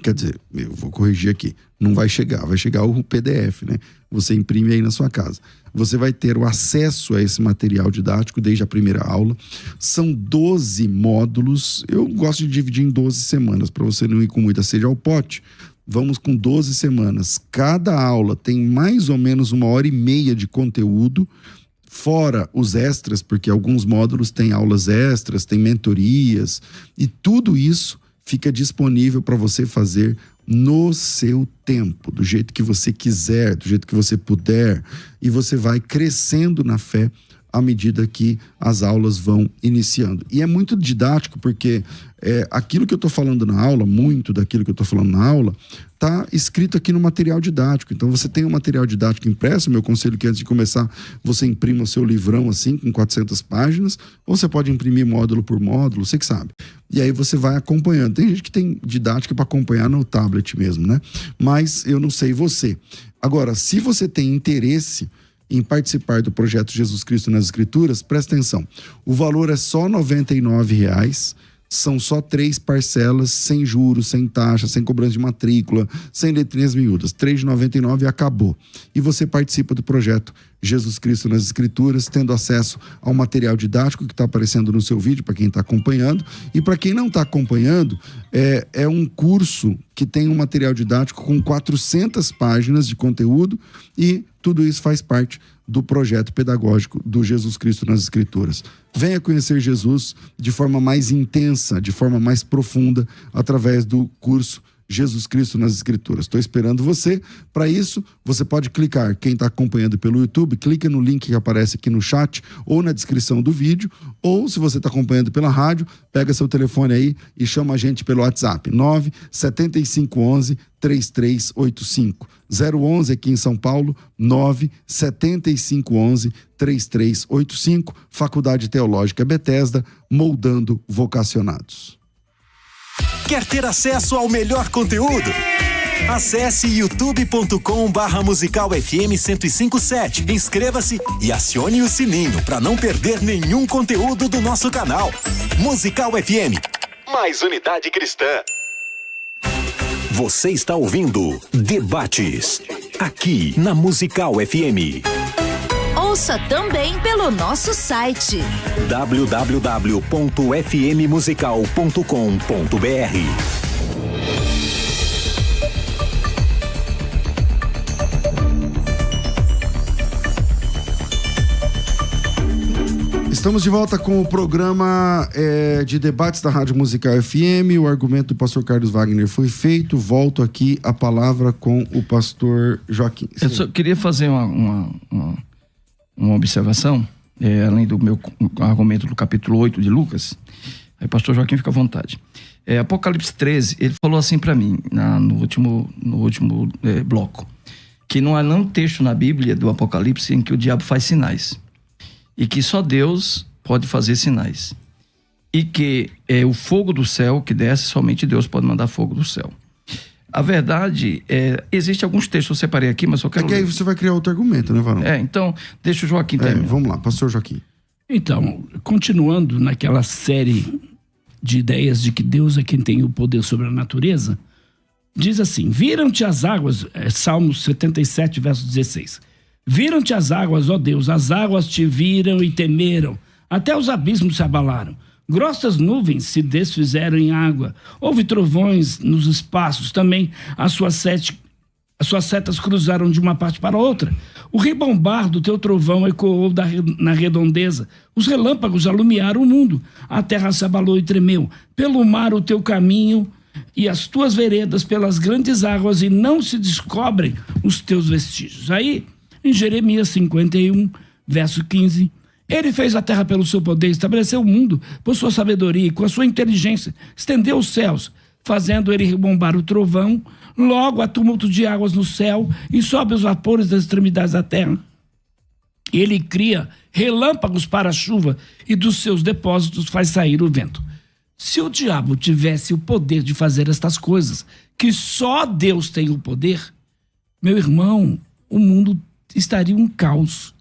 quer dizer, eu vou corrigir aqui, não vai chegar o PDF, né? Você imprime aí na sua casa. Você vai ter o acesso a esse material didático desde a primeira aula. São 12 módulos. Eu gosto de dividir em 12 semanas, para você não ir com muita sede ao pote. Vamos com 12 semanas. Cada aula tem mais ou menos 1h30 de conteúdo, fora os extras, porque alguns módulos têm aulas extras, tem mentorias, e tudo isso fica disponível para você fazer no seu tempo, do jeito que você quiser, do jeito que você puder, e você vai crescendo na fé à medida que as aulas vão iniciando. E é muito didático, porque aquilo que eu estou falando na aula, muito daquilo que eu estou falando na aula, está escrito aqui no material didático. Então você tem um material didático impresso, meu conselho é que antes de começar, você imprima o seu livrão assim, com 400 páginas, ou você pode imprimir módulo por módulo, você que sabe. E aí você vai acompanhando. Tem gente que tem didática para acompanhar no tablet mesmo, né? Mas eu não sei você. Agora, se você tem interesse em participar do projeto Jesus Cristo nas Escrituras, presta atenção. O valor é só R$ 99,00. São só 3 parcelas, sem juros, sem taxa, sem cobrança de matrícula, sem letrinhas miúdas. R$ 3,99 e acabou. E você participa do projeto Jesus Cristo nas Escrituras, tendo acesso ao material didático que está aparecendo no seu vídeo, para quem está acompanhando. E para quem não está acompanhando, é um curso que tem um material didático com 400 páginas de conteúdo, e tudo isso faz parte do projeto pedagógico do Jesus Cristo nas Escrituras. Venha conhecer Jesus de forma mais intensa, de forma mais profunda, através do curso Jesus Cristo nas Escrituras. Estou esperando você. Para isso, você pode clicar. Quem está acompanhando pelo YouTube, clica no link que aparece aqui no chat ou na descrição do vídeo. Ou, se você está acompanhando pela rádio, pega seu telefone aí e chama a gente pelo WhatsApp. 97511-3385. 011 aqui em São Paulo, 97511-3385. Faculdade Teológica Bethesda, moldando vocacionados. Quer ter acesso ao melhor conteúdo? Acesse youtube.com/musicalfm 1057. Inscreva-se e acione o sininho para não perder nenhum conteúdo do nosso canal. Musical FM, mais unidade cristã. Você está ouvindo Debates, aqui na Musical FM. Ouça também pelo nosso site www.fmmusical.com.br. Estamos de volta com o programa de debates da Rádio Musical FM. O argumento do pastor Carlos Wagner foi feito. Volto aqui a palavra com o pastor Joaquim. Eu só queria fazer uma observação, além do meu argumento do capítulo 8 de Lucas. Aí, pastor Joaquim, fica à vontade. Apocalipse 13, ele falou assim para mim, no último bloco, que não há nenhum texto na Bíblia do Apocalipse em que o diabo faz sinais. E que só Deus pode fazer sinais. E que o fogo do céu que desce, somente Deus pode mandar fogo do céu. A verdade existe alguns textos, eu separei aqui, mas só quero que aí você vai criar outro argumento, né, Varão? Então, deixa o Joaquim terminar. Vamos lá, pastor Joaquim. Então, continuando naquela série de ideias de que Deus é quem tem o poder sobre a natureza, diz assim: viram-te as águas, Salmos 77, verso 16. Viram-te as águas, ó Deus, as águas te viram e temeram, até os abismos se abalaram. Grossas nuvens se desfizeram em água, houve trovões nos espaços, também as suas setas cruzaram de uma parte para outra. O ribombar do teu trovão ecoou na redondeza, os relâmpagos alumiaram o mundo, a terra se abalou e tremeu. Pelo mar o teu caminho e as tuas veredas pelas grandes águas, e não se descobrem os teus vestígios. Aí, em Jeremias 51, verso 15, ele fez a terra pelo seu poder, estabeleceu o mundo por sua sabedoria e com a sua inteligência, estendeu os céus, fazendo ele rebombar o trovão, logo há tumulto de águas no céu e sobe os vapores das extremidades da terra. Ele cria relâmpagos para a chuva e dos seus depósitos faz sair o vento. Se o diabo tivesse o poder de fazer estas coisas, que só Deus tem o poder, meu irmão, o mundo estaria um caos.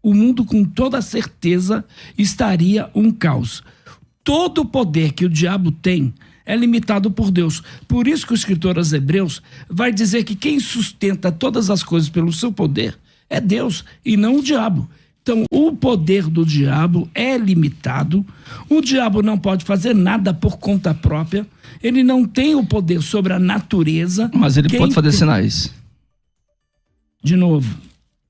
O mundo, com toda certeza, estaria um caos. Todo o poder que o diabo tem é limitado por Deus. Por isso que o escritor aos Hebreus vai dizer que quem sustenta todas as coisas pelo seu poder é Deus e não o diabo. Então, o poder do diabo é limitado. O diabo não pode fazer nada por conta própria. Ele não tem o poder sobre a natureza. Mas ele pode fazer sinais. De novo,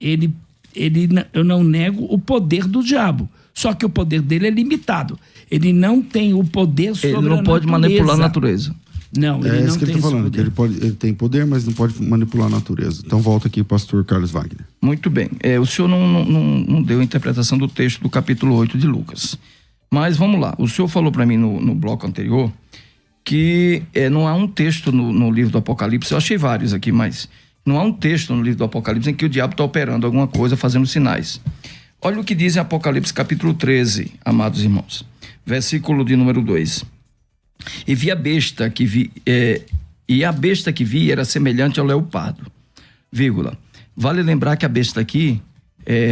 eu não nego o poder do diabo, só que o poder dele é limitado. Ele não tem o poder sobre a natureza. Ele não pode manipular a natureza. Não, ele não isso que tem ele está falando, poder. que ele tem poder, mas não pode manipular a natureza. Então volta aqui o pastor Carlos Wagner. Muito bem. O senhor não deu a interpretação do texto do capítulo 8 de Lucas. Mas vamos lá. O senhor falou para mim no bloco anterior que não há um texto no livro do Apocalipse, eu achei vários aqui, mas não há um texto no livro do Apocalipse em que o diabo está operando alguma coisa, fazendo sinais. Olha o que diz em Apocalipse capítulo 13, amados irmãos. Versículo de número 2. E vi a besta que vi, e a besta que vi era semelhante ao leopardo, vírgula. Vale lembrar que a besta aqui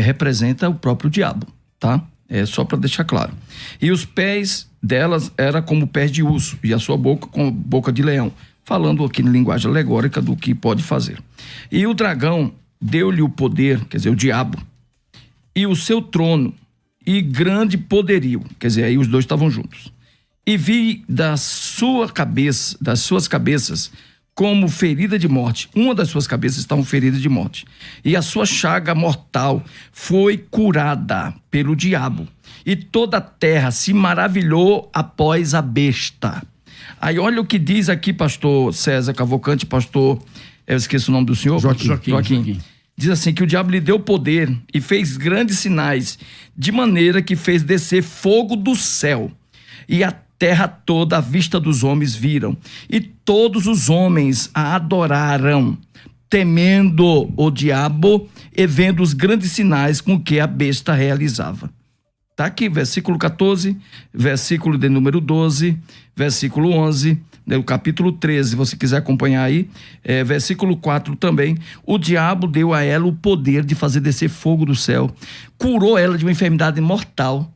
representa o próprio diabo, tá? Só para deixar claro. E os pés delas eram como pés de urso, e a sua boca como boca de leão, falando aqui em linguagem alegórica do que pode fazer. E o dragão deu-lhe o poder, quer dizer, o diabo, e o seu trono, e grande poderio, quer dizer, aí os dois estavam juntos. E vi das suas cabeças como ferida de morte. Uma das suas cabeças estava ferida de morte. E a sua chaga mortal foi curada pelo diabo. E toda a terra se maravilhou após a besta. Aí olha o que diz aqui, pastor César Cavalcante, pastor, eu esqueço o nome do senhor. Joaquim. Diz assim que o diabo lhe deu poder e fez grandes sinais, de maneira que fez descer fogo do céu. E a terra toda à vista dos homens viram. E todos os homens a adoraram, temendo o diabo e vendo os grandes sinais com que a besta realizava. Está aqui, versículo 14, versículo de número 12, versículo 11, no capítulo 13, se você quiser acompanhar aí, versículo 4 também. O diabo deu a ela o poder de fazer descer fogo do céu, curou ela de uma enfermidade mortal,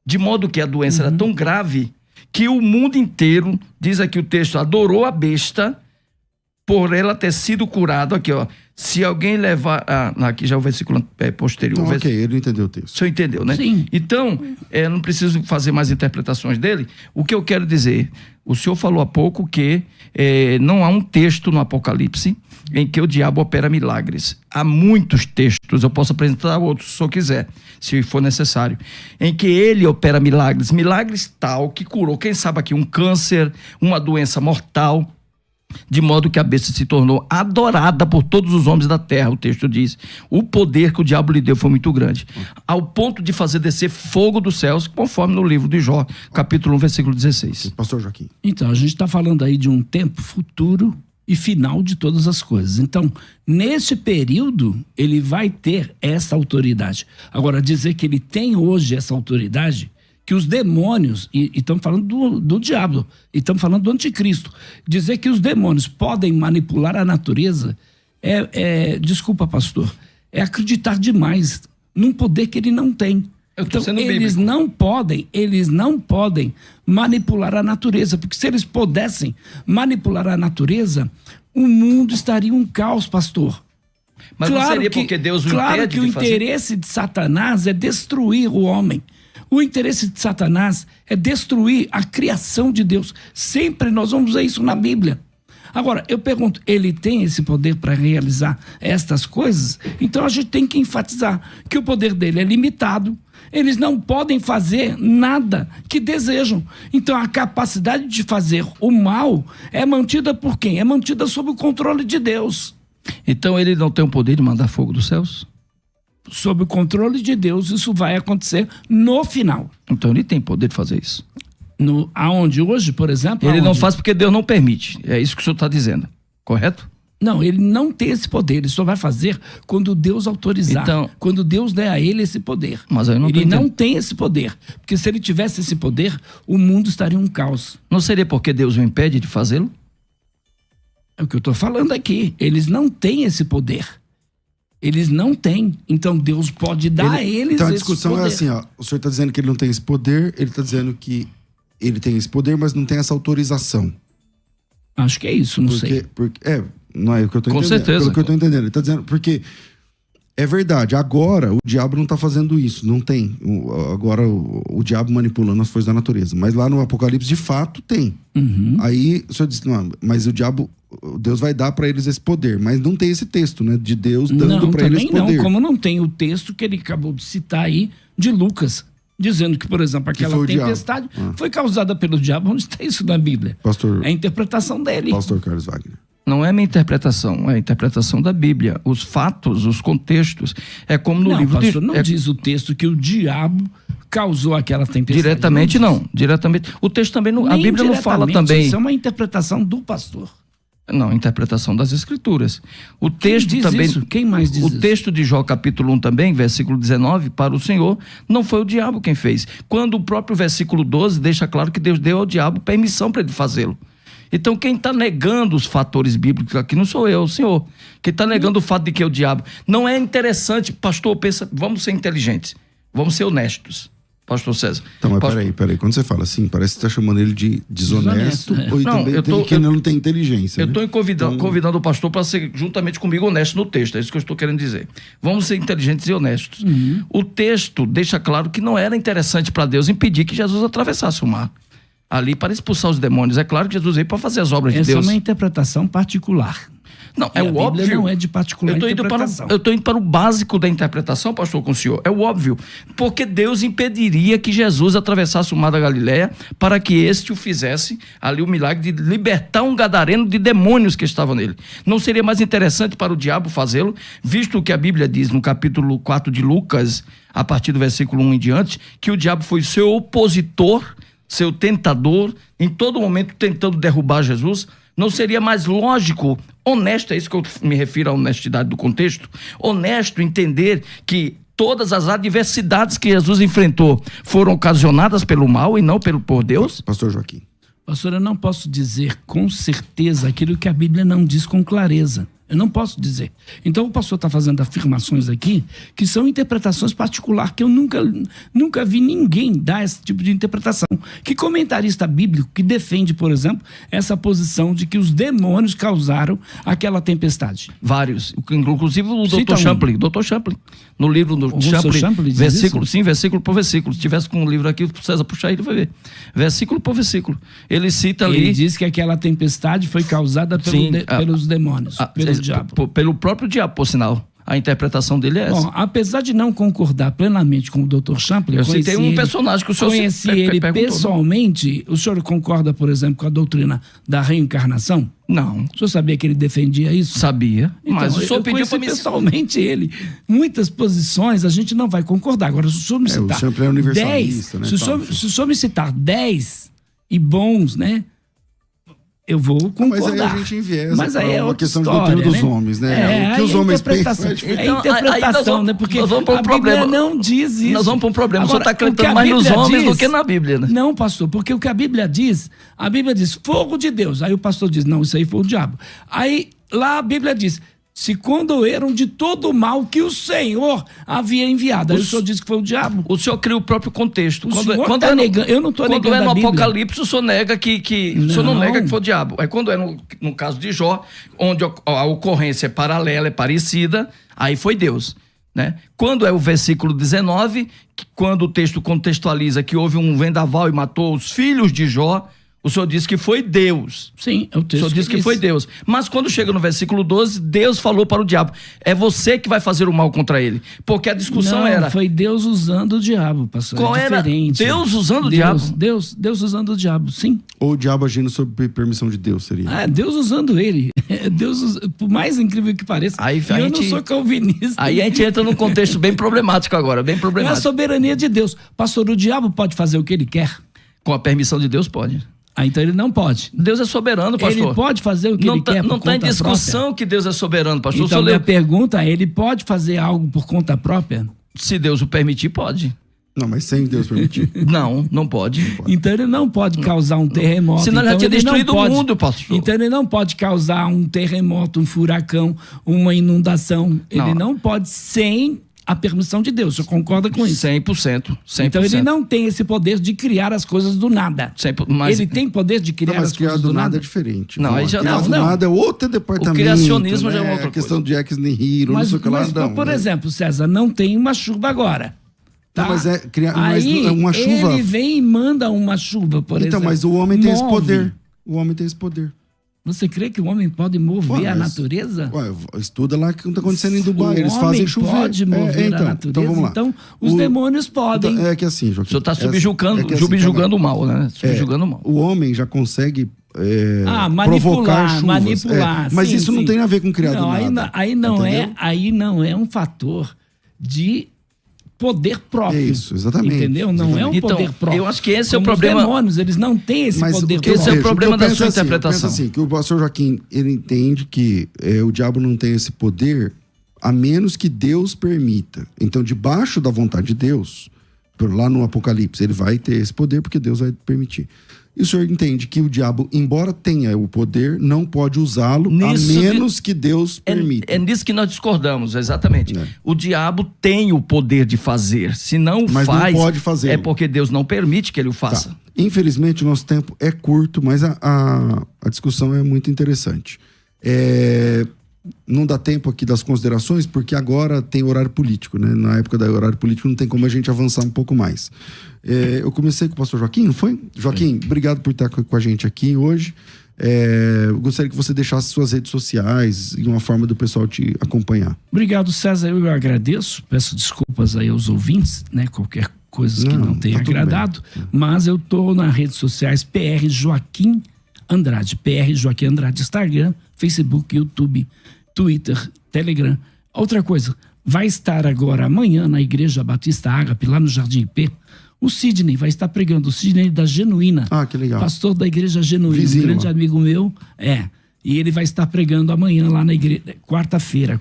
de modo que a doença era tão grave que o mundo inteiro, diz aqui o texto, adorou a besta por ela ter sido curado. Aqui, ó. Se alguém levar... aqui já é o versículo posterior. Ok, ele entendeu o texto. O senhor entendeu, né? Sim. Então, não preciso fazer mais interpretações dele. O que eu quero dizer, o senhor falou há pouco que não há um texto no Apocalipse em que o diabo opera milagres. Há muitos textos, eu posso apresentar outros se o senhor quiser, se for necessário, em que ele opera milagres tal que curou, quem sabe aqui, um câncer, uma doença mortal, de modo que a besta se tornou adorada por todos os homens da terra, o texto diz. O poder que o diabo lhe deu foi muito grande, ao ponto de fazer descer fogo dos céus, conforme no livro de Jó, capítulo 1, versículo 16. Pastor Joaquim. Então, a gente está falando aí de um tempo futuro e final de todas as coisas. Então, nesse período, ele vai ter essa autoridade. Agora, dizer que ele tem hoje essa autoridade, que os demônios, e estamos falando do diabo, e estamos falando do anticristo, dizer que os demônios podem manipular a natureza, desculpa, pastor, é acreditar demais num poder que ele não tem. Então, eles não podem manipular a natureza, porque se eles pudessem manipular a natureza, o mundo estaria um caos, pastor. Mas claro, não seria porque Deus o impede de fazer? Claro que o interesse de Satanás é destruir o homem. O interesse de Satanás é destruir a criação de Deus. Sempre nós vamos ver isso na Bíblia. Agora, eu pergunto, ele tem esse poder para realizar estas coisas? Então a gente tem que enfatizar que o poder dele é limitado. Eles não podem fazer nada que desejam. Então a capacidade de fazer o mal é mantida por quem? É mantida sob o controle de Deus. Então ele não tem o poder de mandar fogo dos céus? Sob o controle de Deus, isso vai acontecer no final. Então ele tem poder de fazer isso. Aonde hoje, por exemplo... Ele não faz porque Deus não permite. É isso que o senhor está dizendo, correto? Não, ele não tem esse poder. Ele só vai fazer quando Deus autorizar. Então, quando Deus der a ele esse poder. Mas eu não ele não tem esse poder. Porque se ele tivesse esse poder, o mundo estaria um caos. Não seria porque Deus o impede de fazê-lo? É o que eu estou falando aqui. Eles não têm esse poder. Eles não têm. Então Deus pode dar a eles então a esse discussão poder. é assim, ó. O senhor está dizendo que ele não tem esse poder, ele está dizendo que ele tem esse poder, mas não tem essa autorização. Acho que é isso, não sei. Não é o que eu estou entendendo. Com certeza. Pelo que eu estou entendendo. Ele está dizendo, porque é verdade, agora o diabo não está fazendo isso, não tem. Agora o diabo manipulando as forças da natureza. Mas lá no Apocalipse, de fato, tem. Uhum. Aí o senhor disse, não, mas o diabo, Deus vai dar para eles esse poder. Mas não tem esse texto, né? De Deus dando para eles poder. Não, como não tem o texto que ele acabou de citar aí, de Lucas, dizendo que, por exemplo, aquela tempestade foi causada pelo diabo. Onde está isso na Bíblia? Pastor, é a interpretação dele. Pastor Carlos Wagner. Não é minha interpretação, é a interpretação da Bíblia. Os fatos, os contextos. É como no livro... Pastor, não diz o texto que o diabo causou aquela tempestade. Diretamente não. Diretamente. O texto também não... A Bíblia não fala também... Isso é uma interpretação do pastor. Não, interpretação das Escrituras. O texto Quem diz também... isso? Quem mais diz isso? O texto de Jó, capítulo 1 também, versículo 19, para o Senhor, não foi o diabo quem fez. Quando o próprio versículo 12 deixa claro que Deus deu ao diabo permissão para ele fazê-lo. Então, quem está negando os fatores bíblicos aqui não sou eu, é o senhor. Quem está negando o fato de que é o diabo. Não é interessante, pastor, pensa, vamos ser inteligentes, vamos ser honestos, pastor César. Então, mas peraí, quando você fala assim, parece que você está chamando ele de desonesto, ou não, também que ele não tem inteligência. Eu estou convidando o pastor para ser juntamente comigo honesto no texto, é isso que eu estou querendo dizer. Vamos ser inteligentes e honestos. Uhum. O texto deixa claro que não era interessante para Deus impedir que Jesus atravessasse o mar. Ali para expulsar os demônios. É claro que Jesus veio para fazer as obras de Deus. Essa é uma interpretação particular. Não, E é a o Bíblia óbvio. não é de particular interpretação. Eu estou indo para o básico da interpretação, pastor, com o senhor. É o óbvio. Porque Deus impediria que Jesus atravessasse o mar da Galileia para que este o fizesse ali o milagre de libertar um gadareno de demônios que estavam nele. Não seria mais interessante para o diabo fazê-lo, visto que a Bíblia diz no capítulo 4 de Lucas, a partir do versículo 1 em diante, que o diabo foi seu opositor, seu tentador, em todo momento tentando derrubar Jesus. Não seria mais lógico, honesto, é isso que eu me refiro à honestidade do contexto, honesto entender que todas as adversidades que Jesus enfrentou foram ocasionadas pelo mal e não por Deus? Pastor Joaquim. Pastor, eu não posso dizer com certeza aquilo que a Bíblia não diz com clareza. Eu não posso dizer. Então o pastor está fazendo afirmações aqui que são interpretações particulares, que eu nunca vi ninguém dar esse tipo de interpretação. Que comentarista bíblico que defende, por exemplo, essa posição de que os demônios causaram aquela tempestade? Vários. Inclusive o Cita Dr. Champlin. Dr. Champlin. No livro do Champlin diz versículo, isso? sim, versículo por versículo. Se tivesse com o livro aqui, o César puxar ele vai ver. Versículo por versículo. Ele cita ali... Ele diz que aquela tempestade foi causada pelos demônios, pelo diabo. Pelo próprio diabo, por sinal. A interpretação dele é essa. Bom, apesar de não concordar plenamente com o Dr. Champlin, eu citei um personagem que o senhor conheci ele pessoalmente. O senhor concorda, por exemplo, com a doutrina da reencarnação? Não. O senhor sabia que ele defendia isso? Sabia. Então, mas o senhor pediu para mim pessoalmente ele. Muitas posições a gente não vai concordar. Agora, se o senhor me citar o Champlin é universalista, 10, né? se o senhor me citar 10 e bons, né? Eu vou concordar. Mas aí a gente enviesa. Mas aí é uma outra questão história, de doutrina dos né? homens, né? O que os homens pensam é diferente. É interpretação, né? Porque nós vamos para um a Bíblia problema. não diz isso. Nós vamos para um problema. Agora, Só está acreditando mais nos homens do que na Bíblia, né? Não, pastor, porque o que a Bíblia diz fogo de Deus. Aí o pastor diz, não, isso aí foi o diabo. Aí lá a Bíblia diz, se condoeram de todo o mal que o Senhor havia enviado. Aí o senhor diz que foi o diabo. O senhor cria o próprio contexto. Eu não estou negando Quando é no a Bíblia. Apocalipse, o senhor nega o senhor não nega que foi o diabo. Aí quando é no caso de Jó, onde a ocorrência é paralela, é parecida, aí foi Deus. Né? Quando é o versículo 19, quando o texto contextualiza que houve um vendaval e matou os filhos de Jó, o senhor disse que foi Deus. Sim, é o texto. O senhor disse que foi Deus. Mas quando chega no versículo 12, Deus falou para o diabo: é você que vai fazer o mal contra ele. Porque a discussão era... foi Deus usando o diabo, pastor. Qual era? Deus usando o diabo? Deus usando o diabo, sim. Ou o diabo agindo sob permissão de Deus, seria? Deus usando ele. Por mais incrível que pareça. Eu não sou calvinista. Aí a gente entra num contexto bem problemático agora, bem problemático. É a soberania de Deus. Pastor, o diabo pode fazer o que ele quer? Com a permissão de Deus, pode. Então ele não pode. Deus é soberano, pastor. Ele pode fazer o que ele quer por Não está em conta discussão própria? que Deus é soberano, pastor. Então minha pergunta é, ele pode fazer algo por conta própria? Se Deus o permitir, pode. Não, mas sem Deus permitir. Não pode. Então ele não pode causar um terremoto. Senão ele já tinha destruído o mundo, pastor. Então ele não pode causar um terremoto, um furacão, uma inundação. Ele não pode sem a permissão de Deus. Você concorda com isso? 100%. Então ele não tem esse poder de criar as coisas do nada. 100%, mas... Ele tem poder de criar as coisas do nada é diferente. Não, aí já criar do nada é outro departamento. O criacionismo né? já é outra coisa. A questão de ex nihilo, mas, não sei o que lá. Mas, por exemplo, César, não tem uma chuva agora. Tá? Não, mas Aí, uma chuva... ele vem e manda uma chuva, por exemplo. Então, mas o homem tem esse poder. O homem tem esse poder. Você crê que o homem pode mover a natureza? Estuda lá o que está acontecendo em Dubai. Eles fazem chover. Pode mover a natureza. Então, vamos lá. Então, os demônios podem. Então, é que assim, Joaquim. O senhor está subjugando o mal, né? Subjugando o mal. O homem já consegue provocar chuvas. Manipular. Mas sim, isso não tem a ver com criar do nada. Aí não é um fator de poder próprio. Isso, exatamente. Entendeu? Não é um poder próprio. Eu acho que esse é o Como problema. Os demônios, eles não têm esse poder próprio. Esse é o problema da sua interpretação. Eu penso assim, que o pastor Joaquim, ele entende que o diabo não tem esse poder a menos que Deus permita. Então, debaixo da vontade de Deus, lá no Apocalipse, ele vai ter esse poder porque Deus vai permitir. E o senhor entende que o diabo, embora tenha o poder, não pode usá-lo a menos que Deus permita. É nisso que nós discordamos, exatamente. O diabo tem o poder de fazer. Se não mas faz, não pode fazer. É porque Deus não permite que ele o faça. Tá. Infelizmente, o nosso tempo é curto, mas a discussão é muito interessante. Não dá tempo aqui das considerações, porque agora tem horário político, né? Na época do horário político não tem como a gente avançar um pouco mais. Eu comecei com o pastor Joaquim, não foi? Joaquim, obrigado por estar com a gente aqui hoje. Eu gostaria que você deixasse suas redes sociais e uma forma do pessoal te acompanhar. Obrigado, César. Eu agradeço. Peço desculpas aí aos ouvintes, né? Qualquer coisa que não tenha agradado. Mas eu tô nas redes sociais PR Joaquim Andrade. PR Joaquim Andrade. Instagram, Facebook, YouTube, Twitter, Telegram. Outra coisa, vai estar agora amanhã na Igreja Batista Ágape, lá no Jardim IP. O Sidney vai estar pregando, o Sidney da Genuína. Ah, que legal. Pastor da Igreja Genuína, Vizinho, um grande amigo meu. E ele vai estar pregando amanhã lá na igreja, quarta-feira,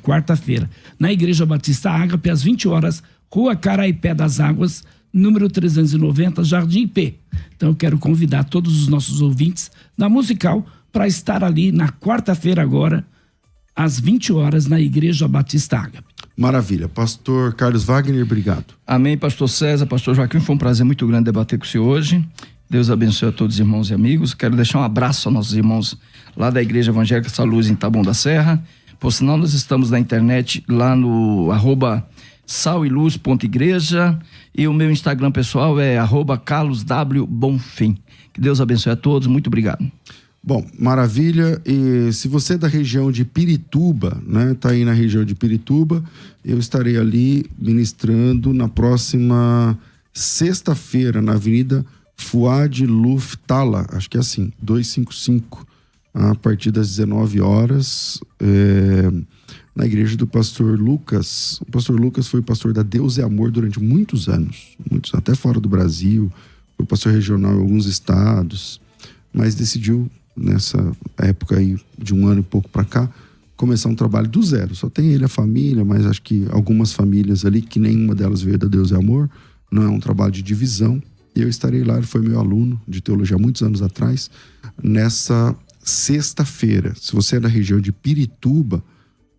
na Igreja Batista Ágape, às 20 horas, Rua Caraipé das Águas, número 390, Jardim IP. Então eu quero convidar todos os nossos ouvintes da Musical para estar ali na quarta-feira agora, às 20 horas, na Igreja Batista Ágape. Maravilha. Pastor Carlos Wagner, obrigado. Amém, pastor César, pastor Joaquim, foi um prazer muito grande debater com o senhor hoje. Deus abençoe a todos os irmãos e amigos. Quero deixar um abraço aos nossos irmãos lá da Igreja Evangélica Saluz em Taboão da Serra. Por sinal, nós estamos na internet lá no @saliluz.igreja e o meu Instagram pessoal é @carloswbonfim. Que Deus abençoe a todos. Muito obrigado. Bom, maravilha. E se você é da região de Pirituba, né, tá aí na região de Pirituba, eu estarei ali ministrando na próxima sexta-feira na Avenida Fuad Luftala, acho que é assim, 255, a partir das 19 horas, na igreja do pastor Lucas. O pastor Lucas foi pastor da Deus é Amor durante muitos anos, até fora do Brasil, foi pastor regional em alguns estados, mas decidiu nessa época aí, de um ano e pouco para cá, começar um trabalho do zero. Só tem ele, a família, mas acho que algumas famílias ali, que nenhuma delas veio da Deus é Amor, não é um trabalho de divisão. E eu estarei lá, ele foi meu aluno de teologia há muitos anos atrás, nessa sexta-feira. Se você é da região de Pirituba,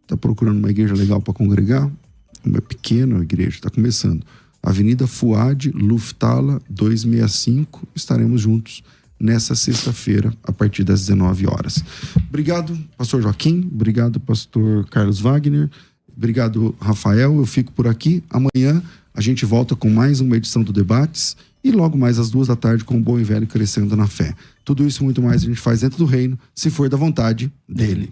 está procurando uma igreja legal para congregar, uma pequena igreja, está começando. Avenida Fuad Luftala 265, estaremos juntos nessa sexta-feira, a partir das 19 horas. Obrigado, pastor Joaquim. Obrigado, pastor Carlos Wagner. Obrigado, Rafael. Eu fico por aqui. Amanhã a gente volta com mais uma edição do Debates e logo mais às 2 da tarde com o Bom e Velho Crescendo na Fé. Tudo isso e muito mais a gente faz dentro do reino, se for da vontade dele.